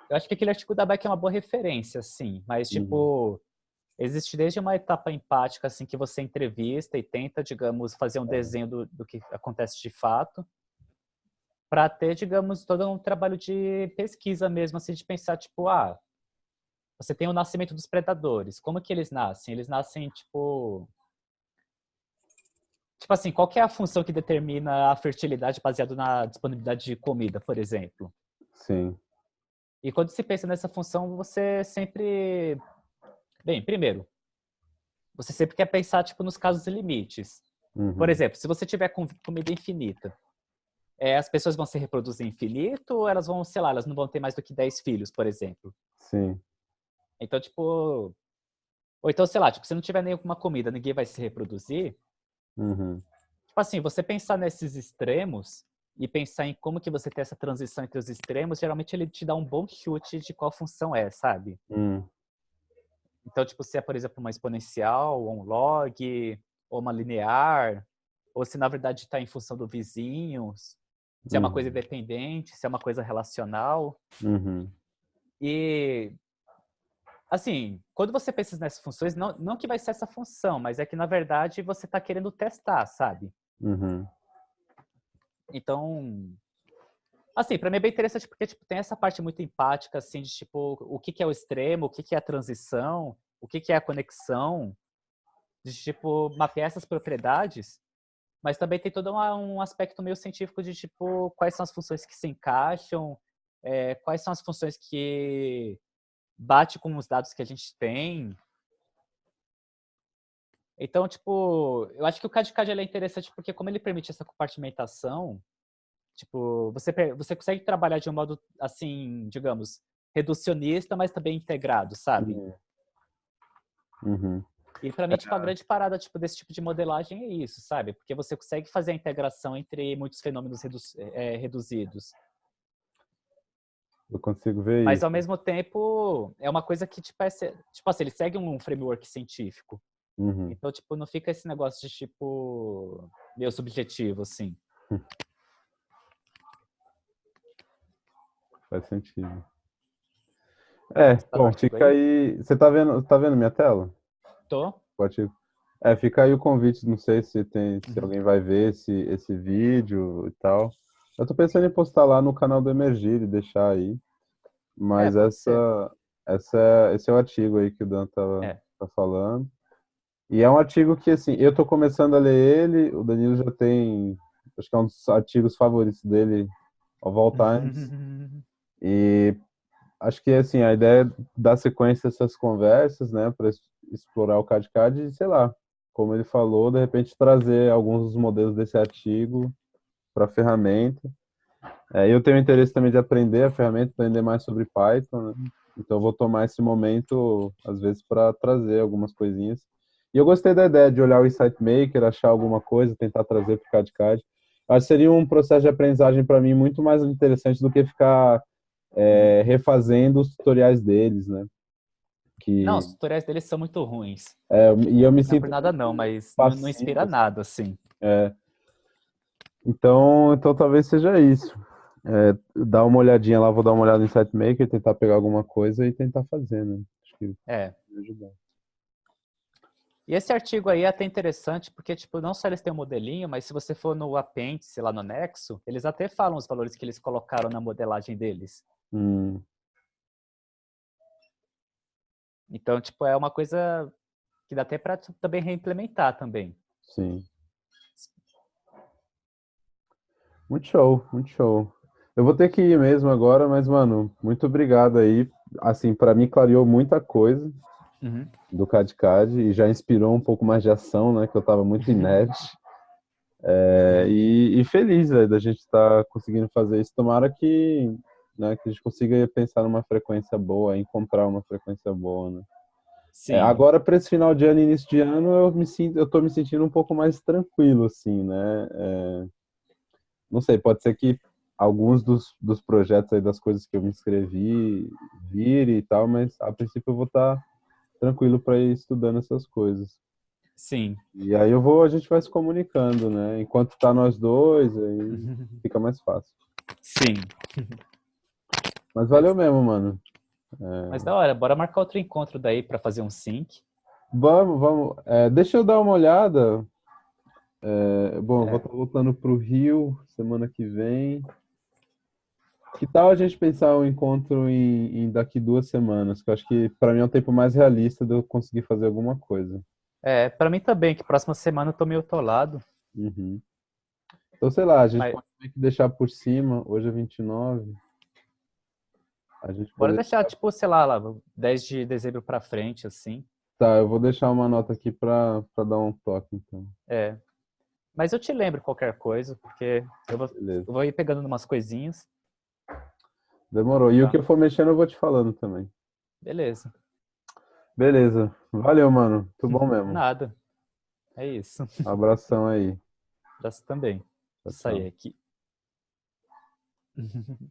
eu acho que aquele artigo da Beck é uma boa referência, assim. Mas, uhum, tipo, existe desde uma etapa empática, assim, que você entrevista e tenta, digamos, fazer um desenho do que acontece de fato, para ter, digamos, todo um trabalho de pesquisa mesmo, assim, de pensar, tipo, você tem o nascimento dos predadores. Como que eles nascem? Eles nascem, tipo assim, qual que é a função que determina a fertilidade baseado na disponibilidade de comida, por exemplo? sim. E quando se pensa nessa função, você sempre... Bem, primeiro, você sempre quer pensar, tipo, nos casos limites. Por Uhum, exemplo, se você tiver comida infinita, as pessoas vão se reproduzir infinito ou elas vão, sei lá, elas não vão ter mais do que 10 filhos, por exemplo? sim. Então, tipo... Ou então, sei lá, tipo, se não tiver nenhuma comida, ninguém vai se reproduzir. Uhum, Tipo assim, você pensar nesses extremos e pensar em como que você tem essa transição entre os extremos, geralmente ele te dá um bom chute de qual função é, sabe? hum, Então, tipo, se é, por exemplo, uma exponencial, ou um log, ou uma linear, ou se na verdade está em função do vizinho, se é uma coisa uhum, independente, se é uma coisa relacional. uhum, E, assim, quando você pensa nessas funções, não que vai ser essa função, mas é que, na verdade, você está querendo testar, sabe? uhum, Então, assim, para mim é bem interessante porque, tipo, tem essa parte muito empática, assim, de, tipo, o que que é o extremo, o que que é a transição, o que que é a conexão, de, tipo, mapear essas propriedades, mas também tem todo um aspecto meio científico de, tipo, quais são as funções que se encaixam, quais são as funções que bate com os dados que a gente tem. Então, tipo, eu acho que o CAD-CAD ele é interessante porque como ele permite essa compartimentação, tipo, você consegue trabalhar de um modo, assim, digamos, reducionista, mas também integrado, sabe? uhum, uhum. E para mim, tipo, a grande parada, tipo, desse tipo de modelagem é isso, sabe? Porque você consegue fazer a integração entre muitos fenômenos reduzidos. Eu consigo ver Mas, ao isso. mesmo tempo, é uma coisa que, tipo, tipo assim, ele segue um framework científico. Uhum, Então, tipo, não fica esse negócio de, tipo, meio subjetivo, assim. faz sentido. É, Você tá no bom, artigo fica aí? aí. Você tá vendo minha tela? Tô. Pode. Fica aí o convite, não sei se Uhum. alguém vai ver esse vídeo e tal. Eu tô pensando em postar lá no canal do Emergir e deixar aí, mas Pode ser. esse é o artigo aí que o Dan É. tá falando. E é um artigo que, assim, eu tô começando a ler ele, o Danilo já tem, acho que é um dos artigos favoritos dele, of all times, e acho que, assim, a ideia é dar sequência a essas conversas, né, para explorar o CAD-CAD e, sei lá, como ele falou, de repente trazer alguns dos modelos desse artigo para a ferramenta. Eu tenho interesse também de aprender a ferramenta, aprender mais sobre Python, né? Então eu vou tomar esse momento, às vezes, para trazer algumas coisinhas. E eu gostei da ideia de olhar o Insight Maker, achar alguma coisa, tentar trazer para o CAD-CAD. Acho que seria um processo de aprendizagem para mim muito mais interessante do que ficar refazendo os tutoriais deles, né? Não, Que, os tutoriais deles são muito ruins. e eu me Não é por sinto nada não, muito mas não passivo, inspira assim. nada, assim. É, então talvez seja isso. Dar uma olhadinha lá, vou dar uma olhada no Insight Maker, tentar pegar alguma coisa e tentar fazer, né? Acho que É. vai ajudar. E esse artigo aí é até interessante, porque, tipo, não só eles têm um modelinho, mas se você for no apêndice, lá no Nexo, eles até falam os valores que eles colocaram na modelagem deles. Hum, Então, tipo, é uma coisa que dá até para também reimplementar também. sim. Muito show, muito show. Eu vou ter que ir mesmo agora, mas, mano, muito obrigado aí. Assim, para mim clareou muita coisa Uhum. do CAD-CAD e já inspirou um pouco mais de ação, né? Que eu tava muito inerte. E feliz, velho, da gente estar conseguindo fazer isso. Tomara que, né, que a gente consiga pensar numa frequência boa, encontrar uma frequência boa, né? Sim, Agora, para esse final de ano e início de ano, eu tô me sentindo um pouco mais tranquilo, assim, né? Não sei, pode ser que alguns dos projetos aí, das coisas que eu me inscrevi, vire e tal, mas a princípio eu vou estar tranquilo para ir estudando essas coisas. sim. E aí a gente vai se comunicando, né? Enquanto tá nós dois, aí fica mais fácil. Sim. Mas valeu Mas, mesmo, mano. mas da hora, bora marcar outro encontro daí para fazer um sync. Vamos, vamos. Deixa eu dar uma olhada. Bom, eu vou É, estar voltando pro Rio semana que vem. Que tal a gente pensar um encontro em daqui 2 semanas? Que eu acho que para mim é um tempo mais realista de eu conseguir fazer alguma coisa. para mim também, que próxima semana eu tô meio atolado. Uhum. Então, sei lá, a gente Mas pode meio que deixar por cima. Hoje é 29. A gente bora pode. deixar, tipo, sei lá, 10 de dezembro pra frente, assim. Tá, eu vou deixar uma nota aqui para dar um toque, então. É. Mas eu te lembro qualquer coisa, porque Beleza. eu vou ir pegando umas coisinhas, Demorou. E o que tá? eu for mexendo, eu vou te falando também. Beleza. Beleza. Valeu, mano. Muito bom mesmo. Nada. É isso. Abração aí. Abraço também. Tchau, Vou sair tchau. aqui.